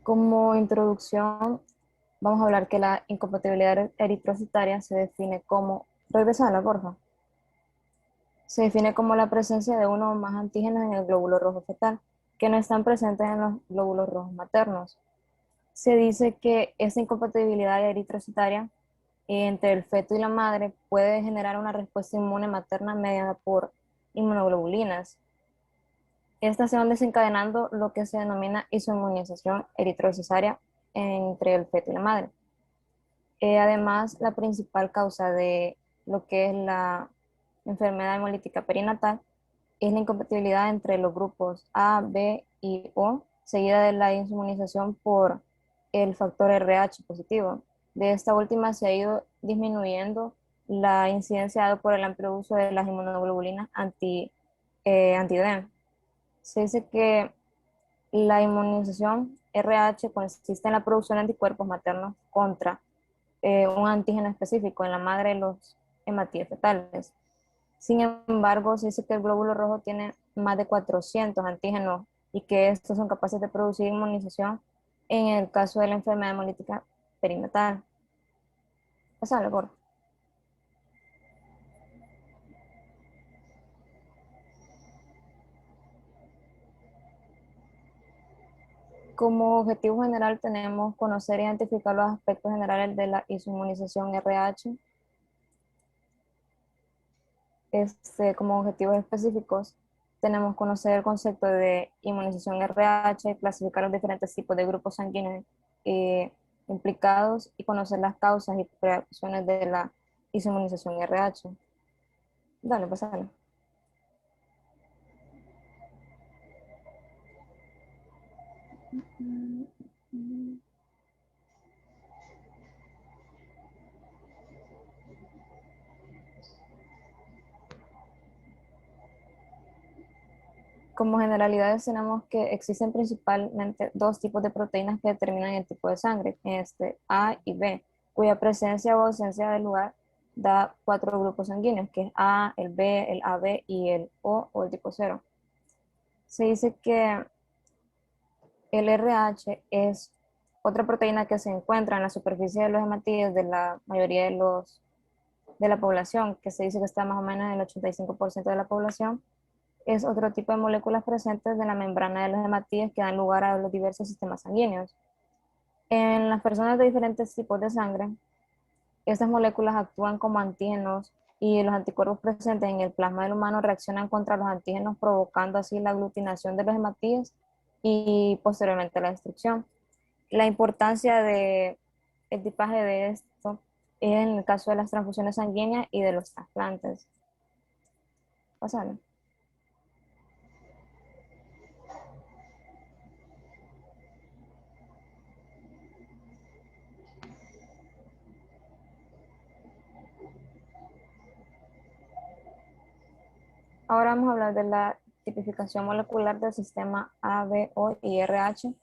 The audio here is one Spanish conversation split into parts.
Como introducción, vamos a hablar que la incompatibilidad eritrocitaria se define como, regresala, porfa, se define como la presencia de uno o más antígenos en el glóbulo rojo fetal, que no están presentes en los glóbulos rojos maternos. Se dice que esta incompatibilidad eritrocitaria entre el feto y la madre puede generar una respuesta inmune materna mediada por inmunoglobulinas. Estas se van desencadenando lo que se denomina isoinmunización eritrocitaria entre el feto y la madre. Además, la principal causa de lo que es la enfermedad hemolítica perinatal es la incompatibilidad entre los grupos A, B y O, seguida de la inmunización por el factor RH positivo. De esta última se ha ido disminuyendo la incidencia dada por el amplio uso de las inmunoglobulinas anti-D. Se dice que la inmunización RH consiste en la producción de anticuerpos maternos contra un antígeno específico en la madre de los hematíes fetales. Sin embargo, se dice que el glóbulo rojo tiene más de 400 antígenos y que estos son capaces de producir inmunización en el caso de la enfermedad hemolítica perinatal. Pásale, por. Como objetivo general tenemos conocer e identificar los aspectos generales de la inmunización RH. Como objetivos específicos tenemos conocer el concepto de inmunización RH, clasificar los diferentes tipos de grupos sanguíneos eh, implicados y conocer las causas y reacciones de la inmunización RH. Dale, pasale. Como generalidades tenemos que existen principalmente dos tipos de proteínas que determinan el tipo de sangre, A y B, cuya presencia o ausencia de lugar da cuatro grupos sanguíneos, que es A, el B, el AB y el O el tipo 0. Se dice que el RH es otra proteína que se encuentra en la superficie de los hematíes de la mayoría de la población, que se dice que está más o menos en el 85% de la población. Es otro tipo de moléculas presentes de la membrana de los hematíes que dan lugar a los diversos sistemas sanguíneos. En las personas de diferentes tipos de sangre, estas moléculas actúan como antígenos y los anticuerpos presentes en el plasma del humano reaccionan contra los antígenos, provocando así la aglutinación de los hematíes y posteriormente la destrucción. La importancia de el tipaje de esto es en el caso de las transfusiones sanguíneas y de los trasplantes. Pásale. Ahora vamos a hablar de la tipificación molecular del sistema A, B, O y RH.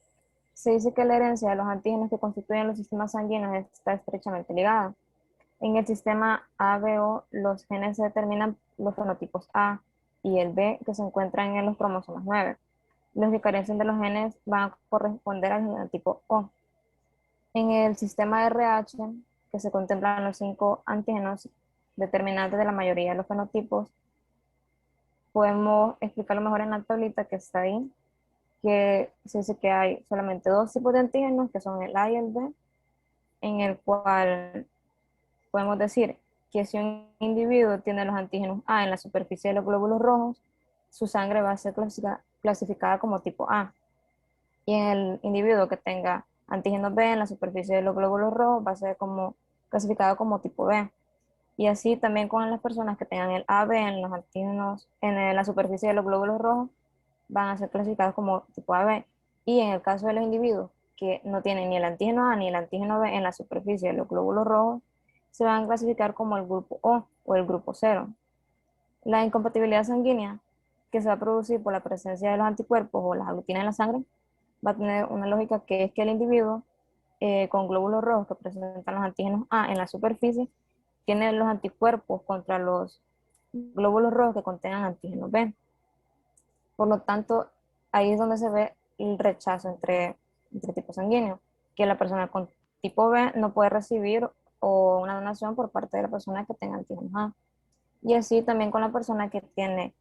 Se dice que la herencia de los antígenos que constituyen los sistemas sanguíneos está estrechamente ligada. En el sistema ABO, los genes se determinan los fenotipos A y el B que se encuentran en los cromosomas 9. Los que carecen de los genes van a corresponder al genotipo O. En el sistema RH, que se contemplan los 5 antígenos determinantes de la mayoría de los fenotipos, podemos explicarlo mejor en la tablita que está ahí, que se dice que hay solamente dos tipos de antígenos, que son el A y el B, en el cual podemos decir que si un individuo tiene los antígenos A en la superficie de los glóbulos rojos, su sangre va a ser clasificada como tipo A. Y en el individuo que tenga antígenos B en la superficie de los glóbulos rojos, va a ser clasificado como tipo B. Y así también con las personas que tengan el AB en los antígenos en la superficie de los glóbulos rojos, van a ser clasificados como tipo AB. Y en el caso de los individuos que no tienen ni el antígeno A ni el antígeno B en la superficie de los glóbulos rojos, se van a clasificar como el grupo O el grupo 0. La incompatibilidad sanguínea que se va a producir por la presencia de los anticuerpos o las aglutinas en la sangre va a tener una lógica que es que el individuo con glóbulos rojos que presentan los antígenos A en la superficie tiene los anticuerpos contra los glóbulos rojos que contengan antígenos B. Por lo tanto, ahí es donde se ve el rechazo entre entre tipos sanguíneos, que la persona con tipo B no puede recibir o una donación por parte de la persona que tenga antígenos A. Y así también con la persona que tiene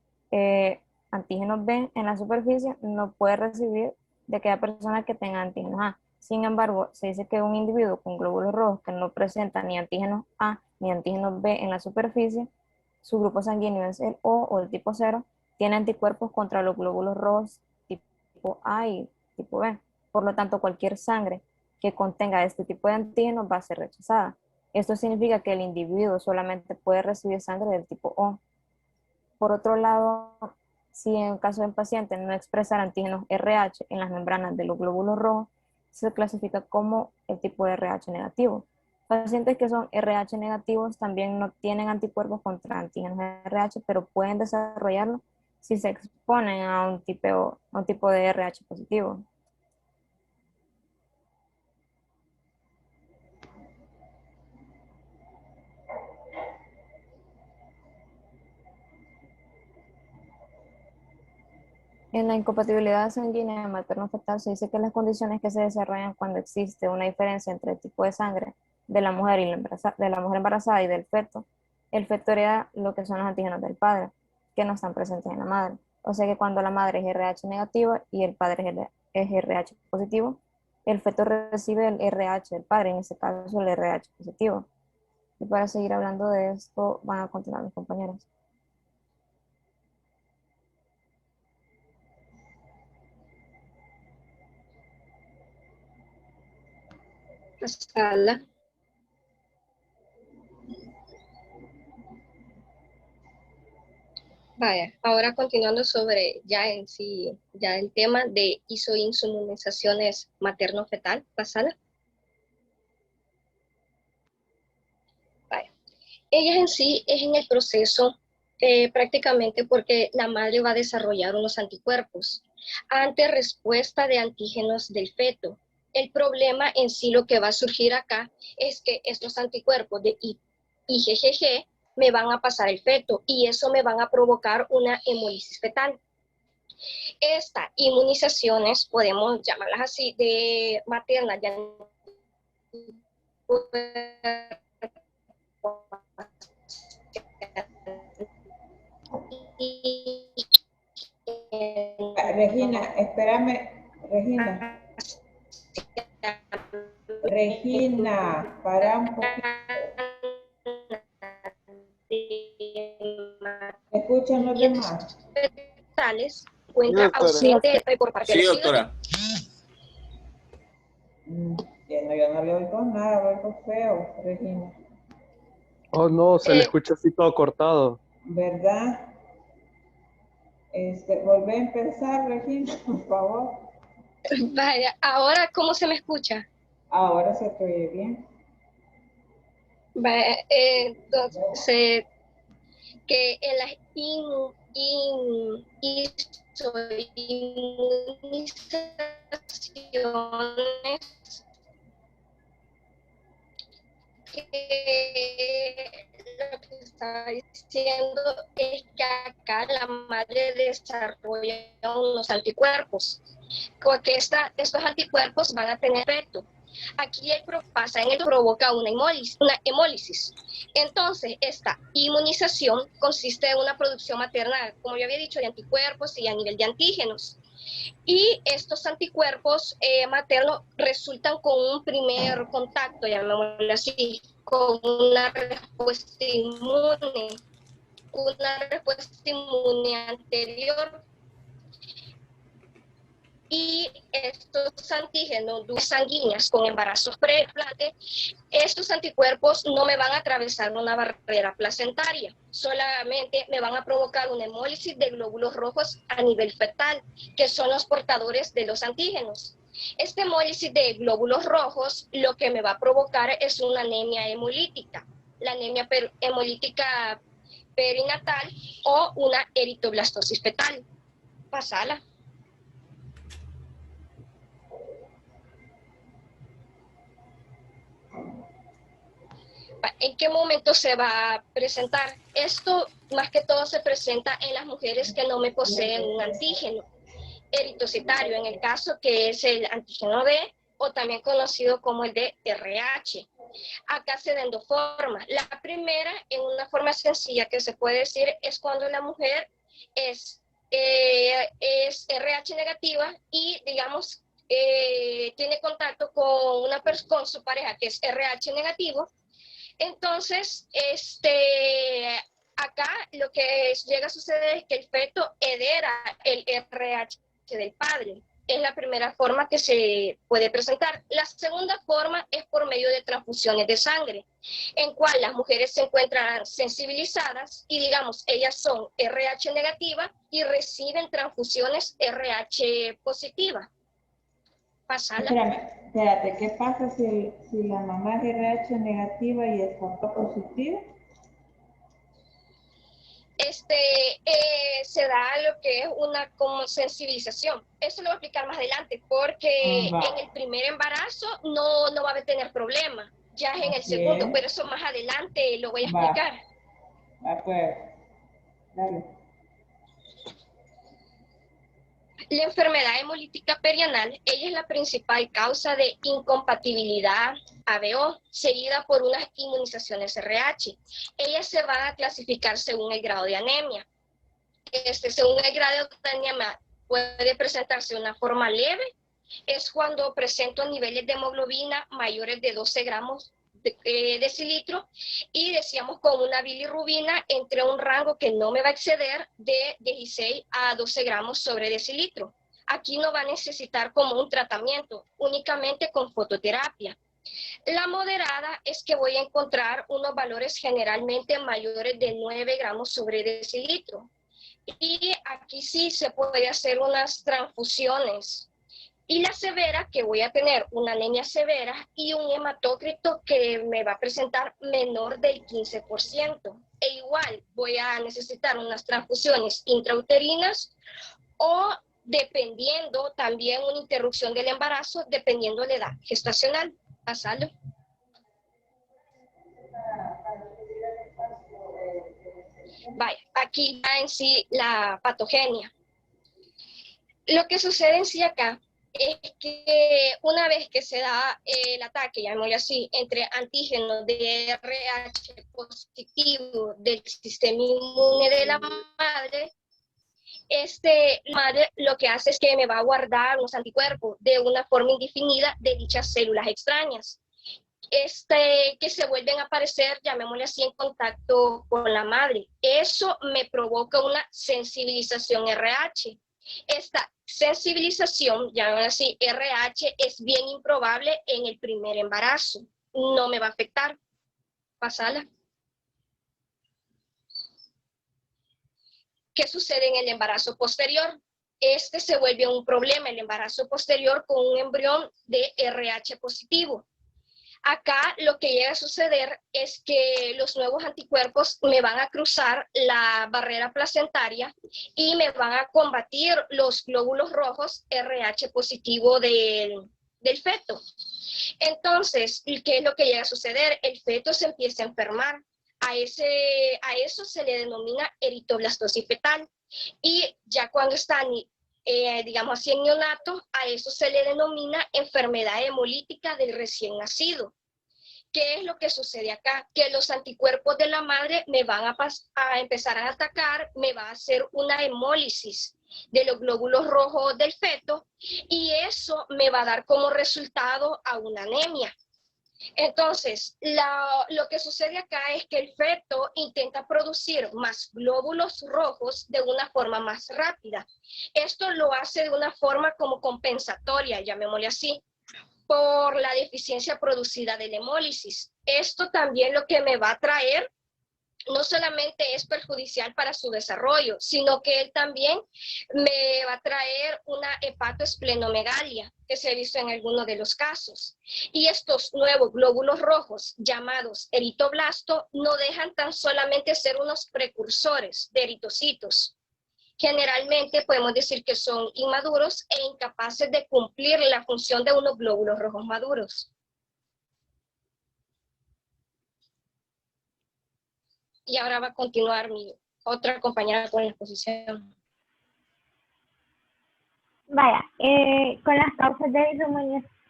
antígenos B en la superficie no puede recibir de aquella persona que tenga antígenos A. Sin embargo, se dice que un individuo con glóbulos rojos que no presenta ni antígenos A ni antígenos B en la superficie, su grupo sanguíneo es el O el tipo 0, tiene anticuerpos contra los glóbulos rojos tipo A y tipo B. Por lo tanto, cualquier sangre que contenga este tipo de antígenos va a ser rechazada. Esto significa que el individuo solamente puede recibir sangre del tipo O. Por otro lado, si en caso del paciente no expresar antígenos RH en las membranas de los glóbulos rojos, se clasifica como el tipo de RH negativo. Pacientes que son RH negativos también no tienen anticuerpos contra antígenos RH, pero pueden desarrollarlo si se exponen a un tipo de RH positivo. En la incompatibilidad sanguínea materno-fetal se dice que las condiciones que se desarrollan cuando existe una diferencia entre el tipo de sangre de la mujer de la mujer embarazada y del feto, el feto hereda lo que son los antígenos del padre, que no están presentes en la madre. O sea que cuando la madre es RH negativa y el padre es RH positivo, el feto recibe el RH del padre, en este caso el RH positivo. Y para seguir hablando de esto van a continuar mis compañeros. Pasarla. Vaya, ahora continuando sobre ya en sí, ya el tema de isoinmunizaciones materno-fetal, pasada. Vaya, ellas en sí es en el proceso prácticamente porque la madre va a desarrollar unos anticuerpos ante respuesta de antígenos del feto. El problema en sí lo que va a surgir acá es que estos anticuerpos de IgG me van a pasar el feto y eso me van a provocar una hemólisis fetal. Estas inmunizaciones, podemos llamarlas así, de materna, ya Regina, espérame, Regina. Regina, para un poquito. ¿Escuchan los demás? Fetales encuentra ausente por parte de la doctora. Yo no le oigo nada, lo oigo feo, Regina. Oh, no, se le escucha así todo cortado. ¿Verdad? Volvé a empezar, Regina, por favor. Vaya, ahora, ¿cómo se me escucha? Ahora se te oye bien. Vaya, entonces, que en las isoinmunizaciones lo que estaba diciendo es que acá la madre desarrolla unos anticuerpos, porque estos anticuerpos van a tener efecto. Aquí pasa en el provoca una hemólisis. Entonces, esta inmunización consiste en una producción maternal, como yo había dicho, de anticuerpos y a nivel de antígenos. Y estos anticuerpos maternos resultan con un primer contacto, llamémoslo así, con una respuesta inmune anterior. Y estos antígenos sanguíneos con embarazos preexplante, estos anticuerpos no me van a atravesar una barrera placentaria, solamente me van a provocar una hemólisis de glóbulos rojos a nivel fetal, que son los portadores de los antígenos. Esta hemólisis de glóbulos rojos lo que me va a provocar es una anemia hemolítica, la anemia hemolítica perinatal o una eritroblastosis fetal. Pasala. ¿En qué momento se va a presentar? Esto más que todo se presenta en las mujeres que no me poseen un antígeno. eritocitario, en el caso que es el antígeno D, o también conocido como el de RH. Acá se dan dos formas. La primera, en una forma sencilla que se puede decir, es cuando la mujer es RH negativa y, digamos, tiene contacto con su pareja que es RH negativo. Entonces, acá lo que llega a suceder es que el feto heredera el RH del padre. Es la primera forma que se puede presentar. La segunda forma es por medio de transfusiones de sangre, en cual las mujeres se encuentran sensibilizadas y, digamos, ellas son RH negativas y reciben transfusiones RH positivas. Pasala. Espérate, ¿qué pasa si la mamá es RH negativa y el papá positivo? Se da lo que es una como sensibilización. Eso lo voy a explicar más adelante, porque en el primer embarazo no va a tener problema. Ya es en el segundo, pero eso más adelante lo voy a explicar. Pues, dale. La enfermedad hemolítica perianal, ella es la principal causa de incompatibilidad ABO, seguida por unas inmunizaciones RH. Ellas se van a clasificar según el grado de anemia. Según el grado de anemia, puede presentarse una forma leve, es cuando presento niveles de hemoglobina mayores de 12 gramos decilitro, y decíamos con una bilirrubina entre un rango que no me va a exceder de 16 a 12 gramos sobre decilitro. Aquí no va a necesitar como un tratamiento, únicamente con fototerapia. La moderada es que voy a encontrar unos valores generalmente mayores de 9 gramos sobre decilitro. Y aquí sí se puede hacer unas transfusiones. Y la severa, que voy a tener una anemia severa y un hematócrito que me va a presentar menor del 15%. E igual voy a necesitar unas transfusiones intrauterinas o, dependiendo, también una interrupción del embarazo, dependiendo de la edad gestacional. Pasalo. Vaya, aquí va en sí la patogenia. Lo que sucede en sí acá es que una vez que se da el ataque, llamémosle así, entre antígenos de RH positivo del sistema inmune de la madre, madre lo que hace es que me va a guardar los anticuerpos de una forma indefinida de dichas células extrañas. Que se vuelven a aparecer, llamémosle así, en contacto con la madre. Eso me provoca una sensibilización RH. Esta sensibilización, llamémosle así, RH, es bien improbable en el primer embarazo. No me va a afectar. Pasala. ¿Qué sucede en el embarazo posterior? Se vuelve un problema, el embarazo posterior, con un embrión de RH positivo. Acá lo que llega a suceder es que los nuevos anticuerpos me van a cruzar la barrera placentaria y me van a combatir los glóbulos rojos RH positivo del feto. Entonces, ¿qué es lo que llega a suceder? El feto se empieza a enfermar. A eso se le denomina eritoblastosis fetal. Y ya cuando están, digamos así, en neonato, a eso se le denomina enfermedad hemolítica del recién nacido. ¿Qué es lo que sucede acá? Que los anticuerpos de la madre me van a empezar a atacar, me va a hacer una hemólisis de los glóbulos rojos del feto, y eso me va a dar como resultado a una anemia. Entonces, lo que sucede acá es que el feto intenta producir más glóbulos rojos de una forma más rápida. Esto lo hace de una forma como compensatoria, llamémosle así, por la deficiencia producida de la hemólisis. Esto también lo que me va a traer no solamente es perjudicial para su desarrollo, sino que él también me va a traer una hepatoesplenomegalia, que se ha visto en algunos de los casos. Y estos nuevos glóbulos rojos, llamados eritoblasto, no dejan tan solamente ser unos precursores de eritocitos. Generalmente podemos decir que son inmaduros e incapaces de cumplir la función de unos glóbulos rojos maduros. Y ahora va a continuar mi otra compañera con la exposición. Vaya, con las causas de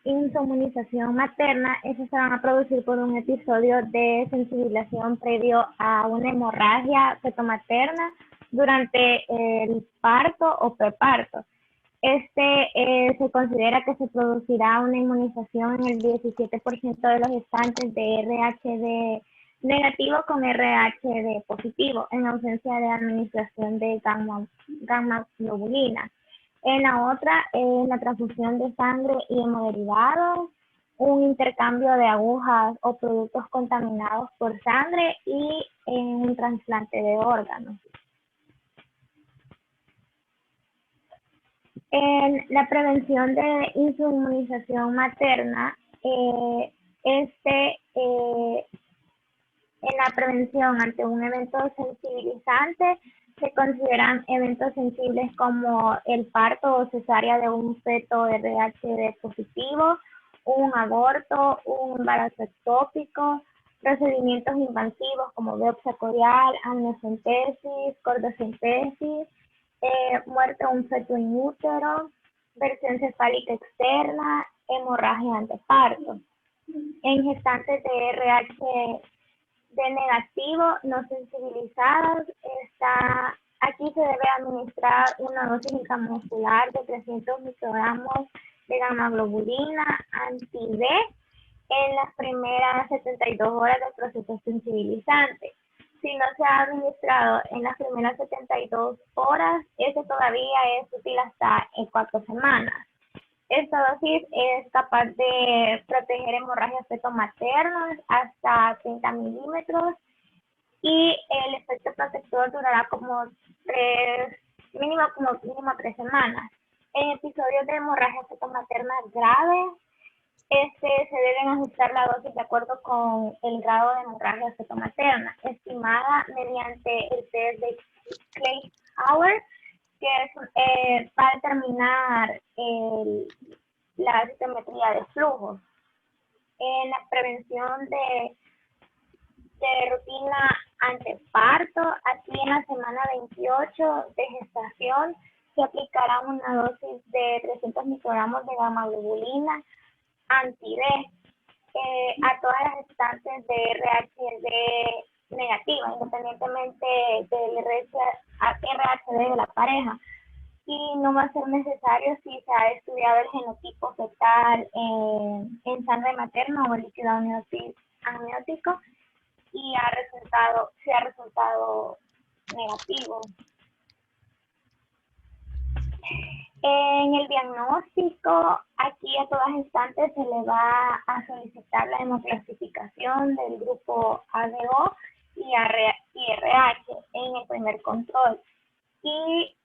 inmunización materna, esas se van a producir por un episodio de sensibilización previo a una hemorragia fetomaterna durante el parto o preparto. Se considera que se producirá una inmunización en el 17% de los gestantes de RHD negativo con RHD positivo, en ausencia de administración de gamma globulina. En la otra, la transfusión de sangre y hemoderivados, un intercambio de agujas o productos contaminados por sangre y en un trasplante de órganos. En la prevención de inmunización materna, en la prevención ante un evento sensibilizante, se consideran eventos sensibles como el parto o cesárea de un feto RHD positivo, un aborto, un embarazo ectópico, procedimientos invasivos como biopsia corial, amniocentesis, cordocentesis, muerte de un feto in útero, versión cefálica externa, hemorragia anteparto. En gestantes de RH de negativo, no sensibilizadas, aquí se debe administrar una dosis intramuscular de 300 microgramos de gamma globulina anti-D en las primeras 72 horas del proceso sensibilizante. Si no se ha administrado en las primeras 72 horas, ese todavía es útil hasta en 4 semanas. Esta dosis es capaz de proteger hemorragias fetomaternas hasta 30 milímetros y el efecto protector durará como mínimo 3 semanas. En episodios de hemorragia fetomaterna grave, se deben ajustar la dosis de acuerdo con el grado de hemorragia fetomaterna, estimada mediante el test de Klein-Hauer, que es para determinar la sistemetría de flujos. En la prevención de rutina anteparto, aquí en la semana 28 de gestación, se aplicará una dosis de 300 microgramos de gamma globulina anti-D a todas las gestantes de RHD negativa, independientemente del RHD de la pareja. Y no va a ser necesario si se ha estudiado el genotipo fetal en sangre materna o el líquido amniótico y se ha resultado negativo. En el diagnóstico, aquí a todas gestantes se le va a solicitar la hemoclasificación del grupo ADO y RH en el primer control. Y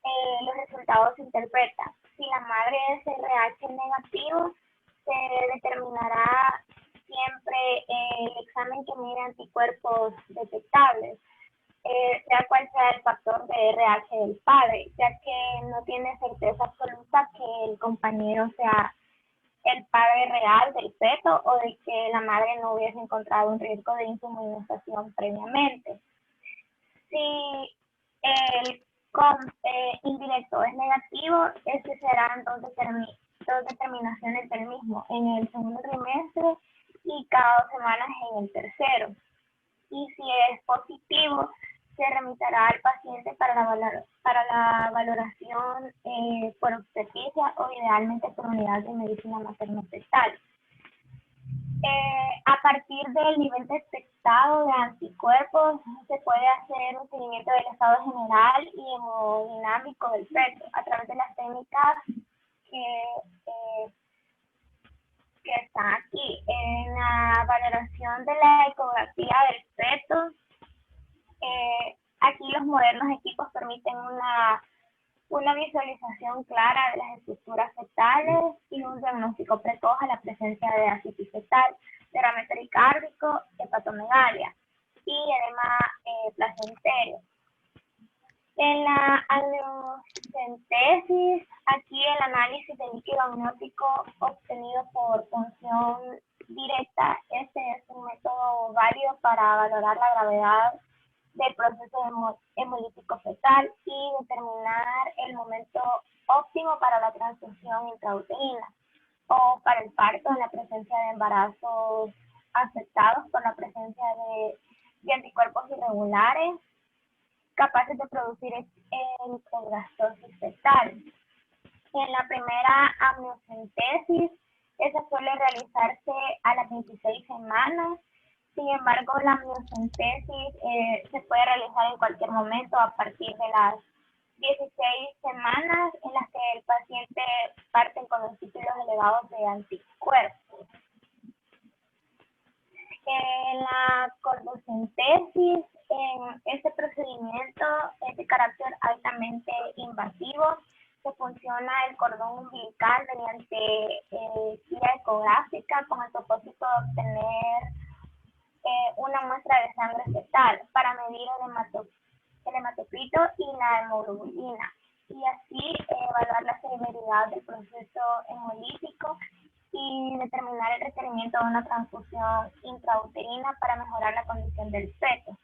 los resultados se interpretan. Si la madre es RH negativo, se determinará siempre el examen que mide anticuerpos detectables, sea cual sea el factor de RH del padre, ya que no tiene certeza absoluta que el compañero sea el padre real del feto o de que la madre no hubiese encontrado un riesgo de inmunización previamente. Si el indirecto es negativo, serán dos determinaciones del mismo en el segundo trimestre y cada 2 semanas en el tercero. Y si es positivo, se remitirá al paciente para la valoración por obstetricia o idealmente por unidad de medicina materno-fetal. A partir del nivel detectado de anticuerpos, se puede hacer un seguimiento del estado general y hemodinámico del feto a través de las técnicas que están aquí. En la valoración de la ecografía del feto, aquí los modernos equipos permiten una visualización clara de las estructuras fetales y un diagnóstico precoz a la presencia de ascitis fetal, derrame pericárdico, hepatomegalia y edema placentero. En la amniocentesis, aquí el análisis del líquido amniótico obtenido por punción directa, este es un método válido para valorar la gravedad del proceso hemolítico fetal y determinar el momento óptimo para la transfusión intrauterina o para el parto en la presencia de embarazos afectados por la presencia de anticuerpos irregulares capaces de producir eritroblatosis fetal. En la primera amniocentesis, esa suele realizarse a las 26 semanas. Sin embargo, la amniocentesis se puede realizar en cualquier momento a partir de las 16 semanas en las que el paciente parte con los títulos elevados de anticuerpos. En la cordocentesis, este procedimiento es de carácter altamente invasivo. Se funciona el cordón umbilical mediante guía ecográfica con el propósito de obtener una muestra de sangre fetal para medir el hematocrito y la hemoglobina y así evaluar la severidad del proceso hemolítico y determinar el requerimiento de una transfusión intrauterina para mejorar la condición del feto.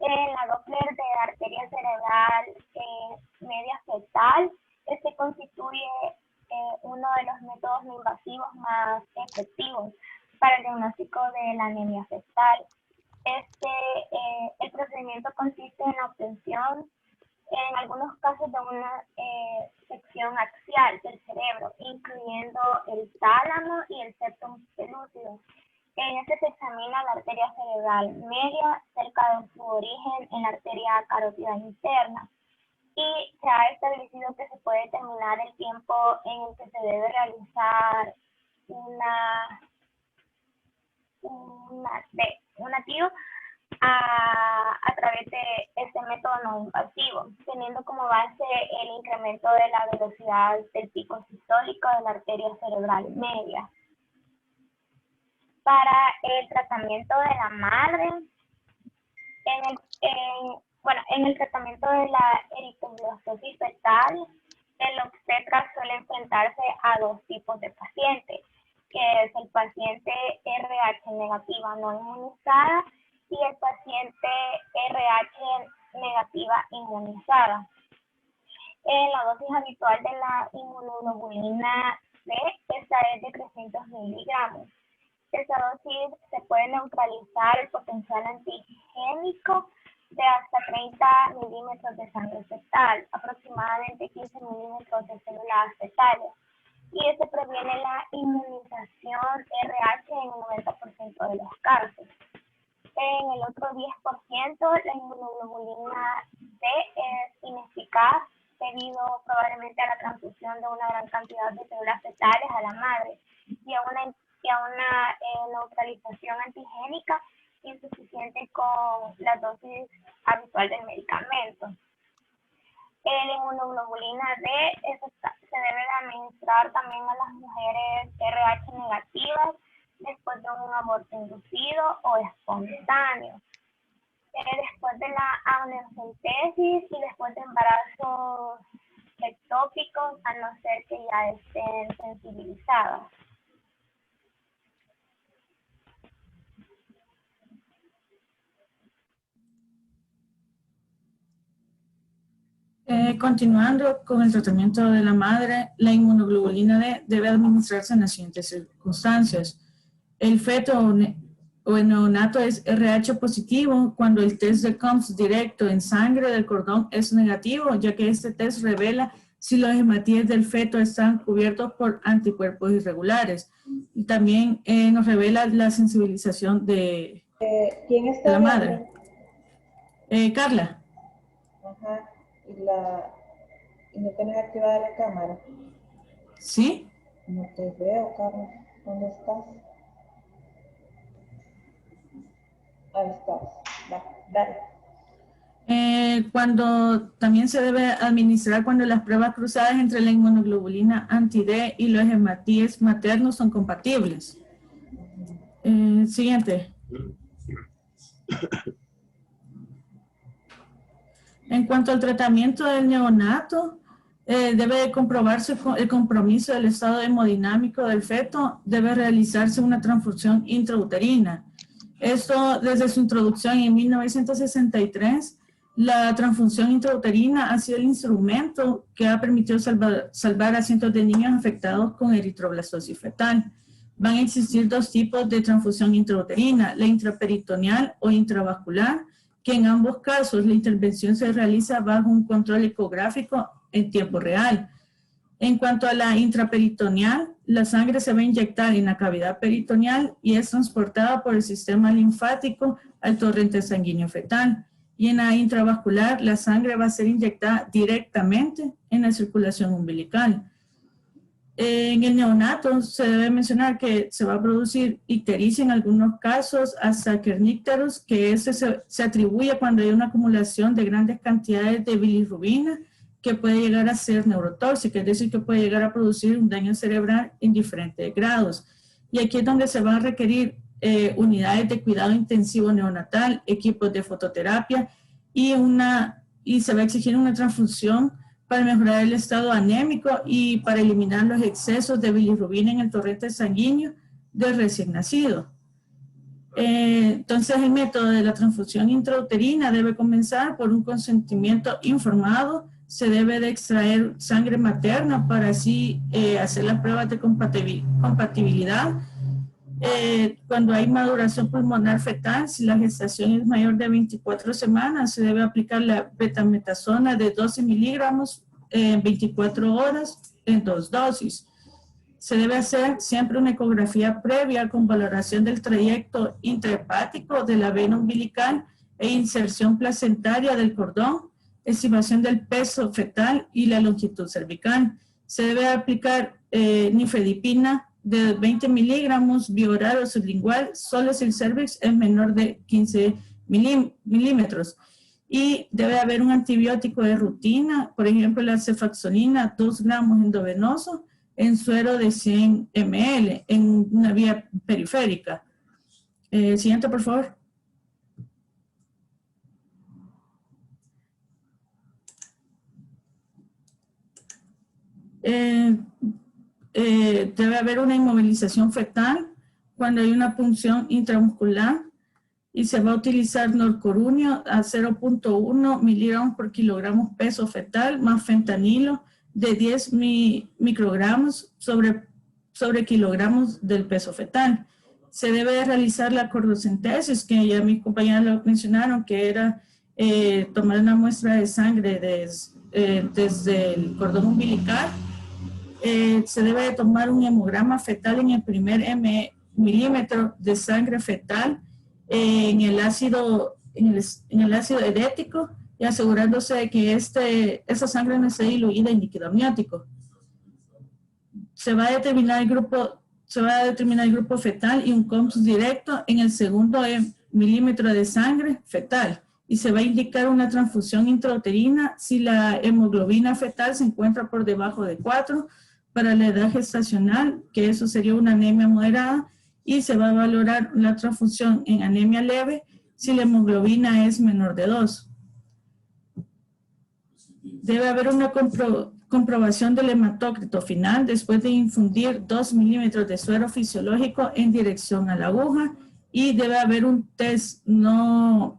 La Doppler de arteria cerebral media fetal, este constituye uno de los métodos no invasivos más efectivos para el diagnóstico de la anemia fetal. El procedimiento consiste en la obtención, en algunos casos, de una sección axial del cerebro, incluyendo el tálamo y el septum pelúcido. En este se examina la arteria cerebral media cerca de su origen en la arteria carótida interna y se ha establecido que se puede determinar el tiempo en el que se debe realizar una TIU a través de este método no invasivo, teniendo como base el incremento de la velocidad del pico sistólico de la arteria cerebral media. Para el tratamiento de la madre, en el tratamiento de la eritroblatosis fetal, el obstetra suele enfrentarse a dos tipos de pacientes, que es el paciente RH negativa no inmunizada y el paciente RH negativa inmunizada. La dosis habitual de la inmunoglobulina D, esta es de 300 miligramos. Esta dosis se puede neutralizar el potencial antigénico de hasta 30 milímetros de sangre fetal, aproximadamente 15 milímetros de células fetales. Y esto previene la inmunización RH en el 90% de los casos. En el otro 10%, la inmunoglobulina D es ineficaz debido probablemente a la transfusión de una gran cantidad de células fetales a la madre y a una neutralización antigénica insuficiente con la dosis habitual del medicamento. La inmunoglobulina D se debe administrar también a las mujeres RH negativas después de un aborto inducido o espontáneo, después de la amniocentesis y después de embarazos ectópicos, a no ser que ya estén sensibilizadas. Continuando con el tratamiento de la madre, la inmunoglobulina D debe administrarse en las siguientes circunstancias. El feto o el neonato es RH positivo cuando el test de COMS directo en sangre del cordón es negativo, ya que este test revela si los hematíes del feto están cubiertos por anticuerpos irregulares. Y también nos revela la sensibilización de ¿Quién está la madre. Carla. Ajá. ¿Y no tienes activada la cámara? ¿Sí? No te veo, Carla. ¿Dónde estás? Ahí estás. Dale. Cuando también se debe administrar cuando las pruebas cruzadas entre la inmunoglobulina anti-D y los hematíes maternos son compatibles. Siguiente. En cuanto al tratamiento del neonato, debe comprobarse el compromiso del estado hemodinámico del feto, debe realizarse una transfusión intrauterina. Esto desde su introducción en 1963, la transfusión intrauterina ha sido el instrumento que ha permitido salvar a cientos de niños afectados con eritroblastosis fetal. Van a existir dos tipos de transfusión intrauterina, la intraperitoneal o intravascular, que en ambos casos la intervención se realiza bajo un control ecográfico en tiempo real. En cuanto a la intraperitoneal, la sangre se va a inyectar en la cavidad peritoneal y es transportada por el sistema linfático al torrente sanguíneo fetal. Y en la intravascular, la sangre va a ser inyectada directamente en la circulación umbilical. En el neonato se debe mencionar que se va a producir ictericia en algunos casos, hasta kernicterus, que ese se atribuye cuando hay una acumulación de grandes cantidades de bilirrubina que puede llegar a ser neurotóxica, es decir, que puede llegar a producir un daño cerebral en diferentes grados. Y aquí es donde se van a requerir unidades de cuidado intensivo neonatal, equipos de fototerapia y se va a exigir una transfusión para mejorar el estado anémico y para eliminar los excesos de bilirrubina en el torrente sanguíneo del recién nacido. Entonces el método de la transfusión intrauterina debe comenzar por un consentimiento informado. Se debe de extraer sangre materna para así hacer las pruebas de compatibilidad. Cuando hay maduración pulmonar fetal, si la gestación es mayor de 24 semanas, se debe aplicar la betametasona de 12 miligramos en 24 horas en 2 dosis. Se debe hacer siempre una ecografía previa con valoración del trayecto intrahepático de la vena umbilical e inserción placentaria del cordón, estimación del peso fetal y la longitud cervical. Se debe aplicar nifedipina de 20 miligramos bioral o sublingual, solo si el cervix es menor de 15 milímetros. Y debe haber un antibiótico de rutina, por ejemplo la cefaxonina, 2 gramos endovenoso, en suero de 100 ml, en una vía periférica. Siguiente, por favor. Debe haber una inmovilización fetal cuando hay una punción intramuscular y se va a utilizar norcorunio a 0.1 miligramos por kilogramo peso fetal más fentanilo de 10 microgramos sobre kilogramos del peso fetal. Se debe realizar la cordocentesis, que ya mis compañeras lo mencionaron, que era tomar una muestra de sangre desde el cordón umbilical. Se debe tomar un hemograma fetal en el primer milímetro de sangre fetal en el ácido erético y asegurándose de que esa sangre no esté diluida en líquido amniótico. Se va a determinar el grupo fetal y un COMS directo en el segundo milímetro de sangre fetal y se va a indicar una transfusión intrauterina si la hemoglobina fetal se encuentra por debajo de 4 para la edad gestacional, que eso sería una anemia moderada, y se va a valorar la transfusión en anemia leve si la hemoglobina es menor de 2. Debe haber una comprobación del hematócrito final después de infundir 2 milímetros de suero fisiológico en dirección a la aguja y debe haber un test no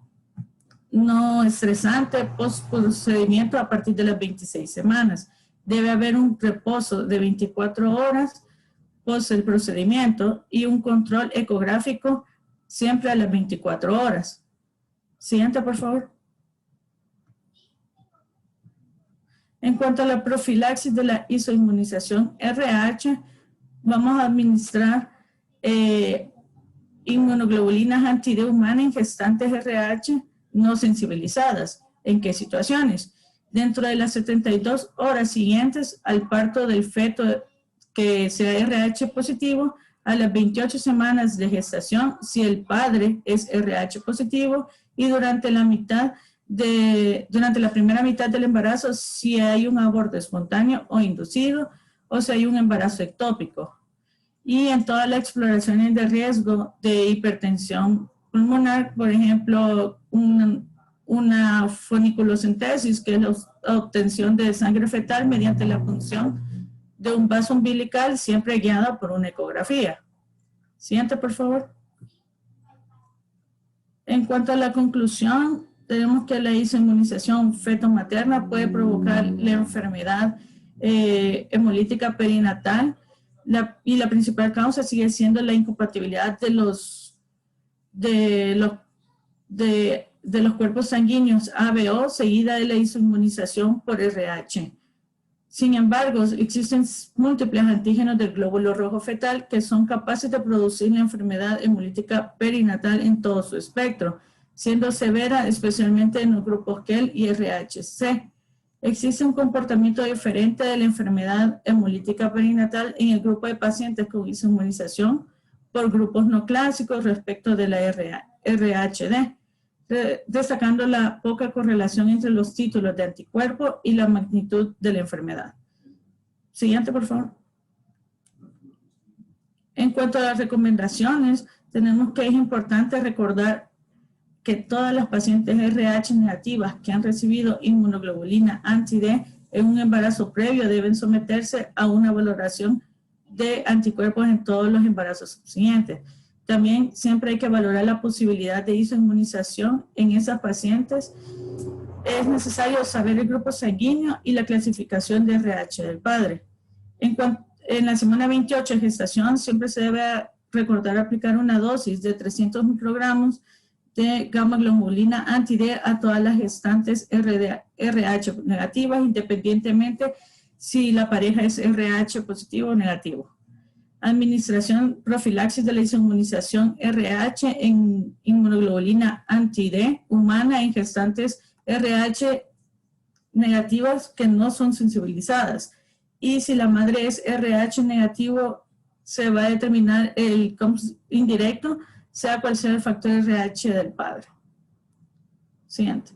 estresante post procedimiento a partir de las 26 semanas. Debe haber un reposo de 24 horas post el procedimiento y un control ecográfico siempre a las 24 horas. Siguiente, por favor. En cuanto a la profilaxis de la isoinmunización RH, vamos a administrar inmunoglobulinas anti-D humana en gestantes RH no sensibilizadas. ¿En qué situaciones? Dentro de las 72 horas siguientes al parto del feto que sea RH positivo, a las 28 semanas de gestación, si el padre es RH positivo, y durante la primera mitad del embarazo, si hay un aborto espontáneo o inducido, o si hay un embarazo ectópico. Y en todas las exploraciones de riesgo de hipertensión pulmonar, por ejemplo, una funiculocentesis, que es la obtención de sangre fetal mediante la punción de un vaso umbilical, siempre guiada por una ecografía. Siguiente, por favor. En cuanto a la conclusión, tenemos que la inmunización feto-materna puede provocar la enfermedad hemolítica perinatal y la principal causa sigue siendo la incompatibilidad de los cuerpos sanguíneos ABO seguida de la inmunización por RH. Sin embargo, existen múltiples antígenos del glóbulo rojo fetal que son capaces de producir la enfermedad hemolítica perinatal en todo su espectro, siendo severa especialmente en los grupos KEL y RHC. Existe un comportamiento diferente de la enfermedad hemolítica perinatal en el grupo de pacientes con inmunización por grupos no clásicos respecto de la RHD, destacando la poca correlación entre los títulos de anticuerpo y la magnitud de la enfermedad. Siguiente, por favor. En cuanto a las recomendaciones, tenemos que es importante recordar que todas las pacientes RH negativas que han recibido inmunoglobulina anti-D en un embarazo previo deben someterse a una valoración de anticuerpos en todos los embarazos subsiguientes. También siempre hay que valorar la posibilidad de isoinmunización en esas pacientes. Es necesario saber el grupo sanguíneo y la clasificación de RH del padre. En la semana 28 de gestación siempre se debe recordar aplicar una dosis de 300 microgramos de gamma globulina anti-D a todas las gestantes RH negativas, independientemente si la pareja es RH positivo o negativo. Administración profilaxis de la inmunización RH en inmunoglobulina anti-D humana en gestantes RH negativas que no son sensibilizadas. Y si la madre es RH negativo, se va a determinar el indirecto, sea cual sea el factor RH del padre. Siguiente.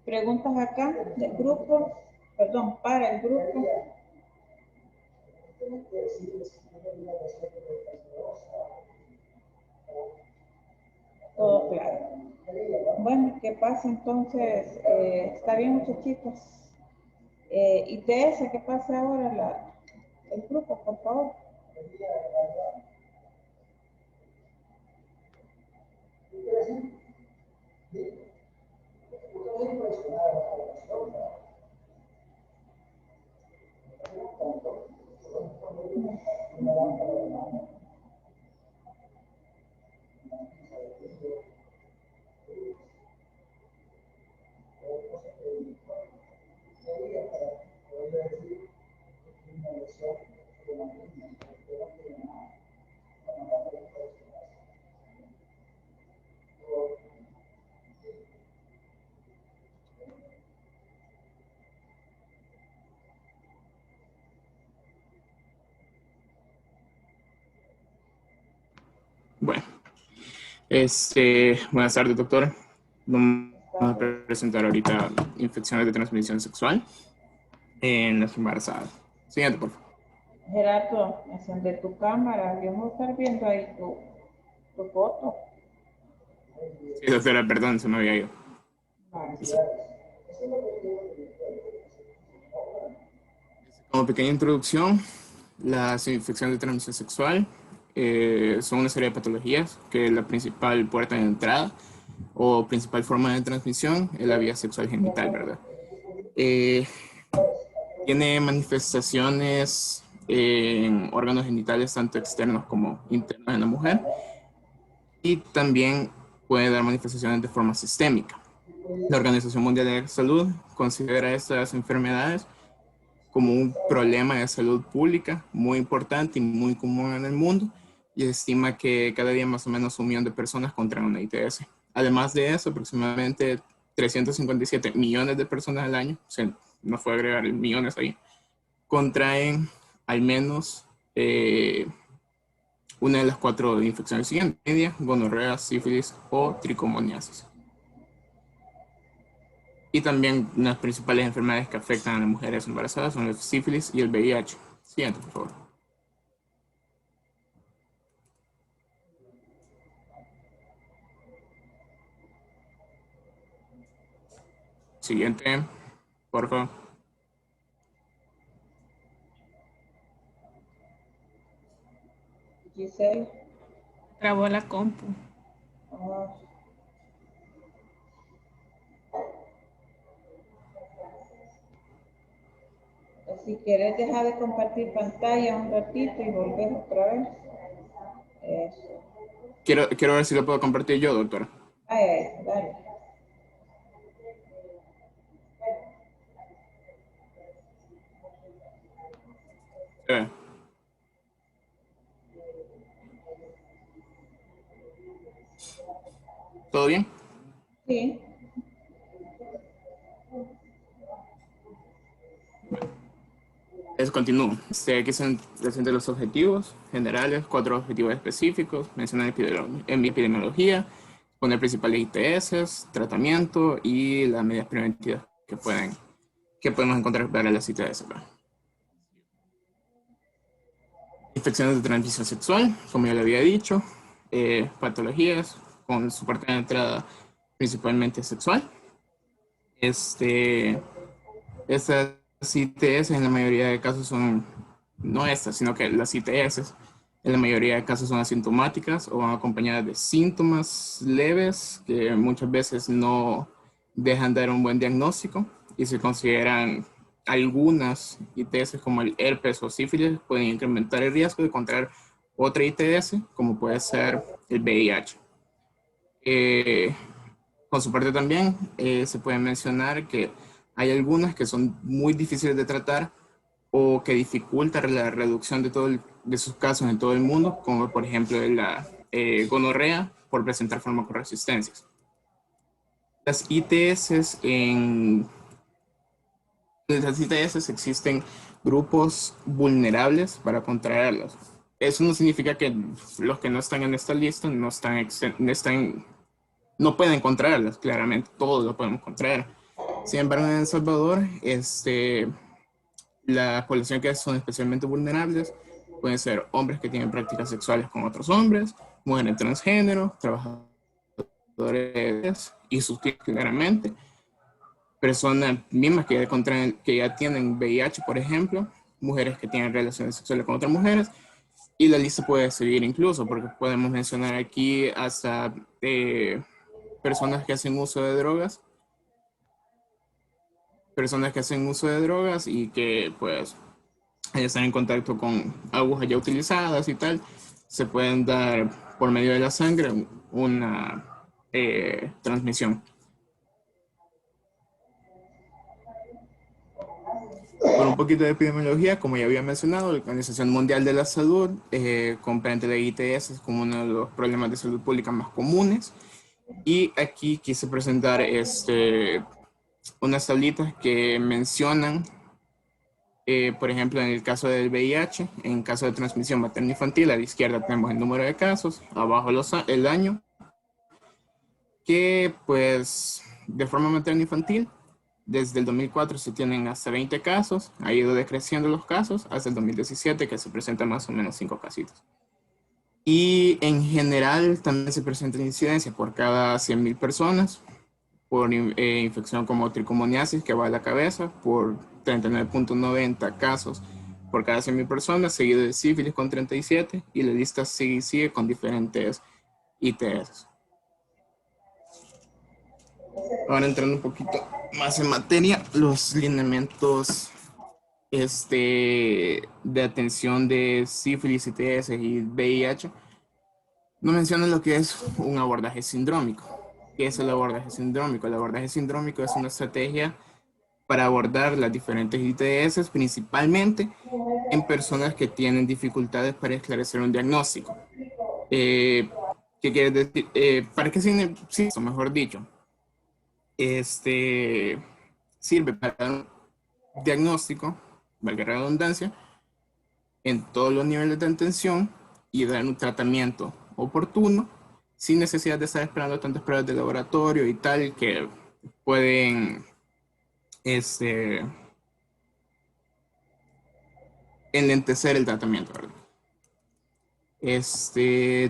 Preguntas acá del grupo, perdón, para el grupo. Todo claro. Bueno, ¿qué pasa entonces? Está bien, muchachitos. Y Teresa, ¿qué pasa ahora el grupo, por favor? Bueno, buenas tardes, doctora. Vamos a presentar ahorita infecciones de transmisión sexual en las embarazadas. Siguiente, por favor. Gerardo, encende tu cámara. Yo voy a estar viendo ahí tu foto. Sí, doctora, perdón, se me había ido. Vale. Sí. Como pequeña introducción, las infecciones de transmisión sexual son una serie de patologías que la principal puerta de entrada o principal forma de transmisión es la vía sexual genital, ¿verdad? Tiene manifestaciones en órganos genitales tanto externos como internos en la mujer y también puede dar manifestaciones de forma sistémica. La Organización Mundial de la Salud considera estas enfermedades como un problema de salud pública muy importante y muy común en el mundo y estima que cada día más o menos 1 millón de personas contraen una ITS. Además de eso, aproximadamente 357 millones de personas al año, o sea, no fue agregar millones ahí, contraen al menos una de las 4 infecciones siguientes: media, gonorrea, sífilis o tricomoniasis. Y también las principales enfermedades que afectan a las mujeres embarazadas son la sífilis y el VIH. Siguiente, por favor. Siguiente, por favor. Giselle. Trabó la compu. Ah. Si quieres dejar de compartir pantalla un ratito y volver otra vez. Eso. Quiero ver si lo puedo compartir yo, doctora. Ay, dale. ¿Todo bien? Sí. Continúo. Aquí son presentes los objetivos generales, 4 objetivos específicos, mencionar epidemiología, poner principales ITS, tratamiento y las medidas preventivas que podemos encontrar para las ITS. Infecciones de transmisión sexual, como ya le había dicho, patologías con su parte de entrada principalmente sexual. Estas ITS en la mayoría de casos son, no estas, sino que las ITS en la mayoría de casos son asintomáticas o van acompañadas de síntomas leves que muchas veces no dejan dar un buen diagnóstico y se consideran algunas ITS como el herpes o sífilis pueden incrementar el riesgo de contraer otra ITS como puede ser el VIH. Con su parte también se puede mencionar que hay algunas que son muy difíciles de tratar o que dificultan la reducción de sus casos en todo el mundo, como por ejemplo la gonorrea por presentar farmacoresistencias. Las ITS existen grupos vulnerables para contraerlas. Eso no significa que los que no están en esta lista no pueden contraerlas, claramente todos lo podemos contraer. Sin embargo, en El Salvador, la población que son especialmente vulnerables pueden ser hombres que tienen prácticas sexuales con otros hombres, mujeres transgénero, trabajadores y sus hijos, claramente, personas mismas que ya tienen VIH, por ejemplo, mujeres que tienen relaciones sexuales con otras mujeres, y la lista puede seguir incluso, porque podemos mencionar aquí hasta personas que hacen uso de drogas, y que pues están en contacto con agujas ya utilizadas y tal, se pueden dar por medio de la sangre una transmisión. Por un poquito de epidemiología, como ya había mencionado, la Organización Mundial de la Salud comprende la ITS como uno de los problemas de salud pública más comunes. Y aquí quise presentar unas tablitas que mencionan, por ejemplo, en el caso del VIH, en caso de transmisión materno-infantil, a la izquierda tenemos el número de casos, abajo el año, que pues de forma materno-infantil, desde el 2004 se tienen hasta 20 casos, ha ido decreciendo los casos hasta el 2017 que se presentan más o menos 5 casitos. Y en general también se presenta incidencia por cada 100.000 personas, por infección como tricomoniasis que va a la cabeza, por 39.90 casos por cada 100.000 personas, seguido de sífilis con 37, y la lista sigue con diferentes ITS. Ahora entrando un poquito más en materia, los lineamientos de atención de sífilis, ITS y VIH no mencionan lo que es un abordaje sindrómico. ¿Qué es el abordaje sindrómico? El abordaje sindrómico es una estrategia para abordar las diferentes ITS, principalmente en personas que tienen dificultades para esclarecer un diagnóstico. ¿Qué quiere decir? ¿Para qué sirve? Sí, mejor dicho. Sirve para dar un diagnóstico, valga la redundancia, en todos los niveles de atención y dar un tratamiento oportuno sin necesidad de estar esperando tantas pruebas de laboratorio y tal que pueden enlentecer el tratamiento, ¿verdad?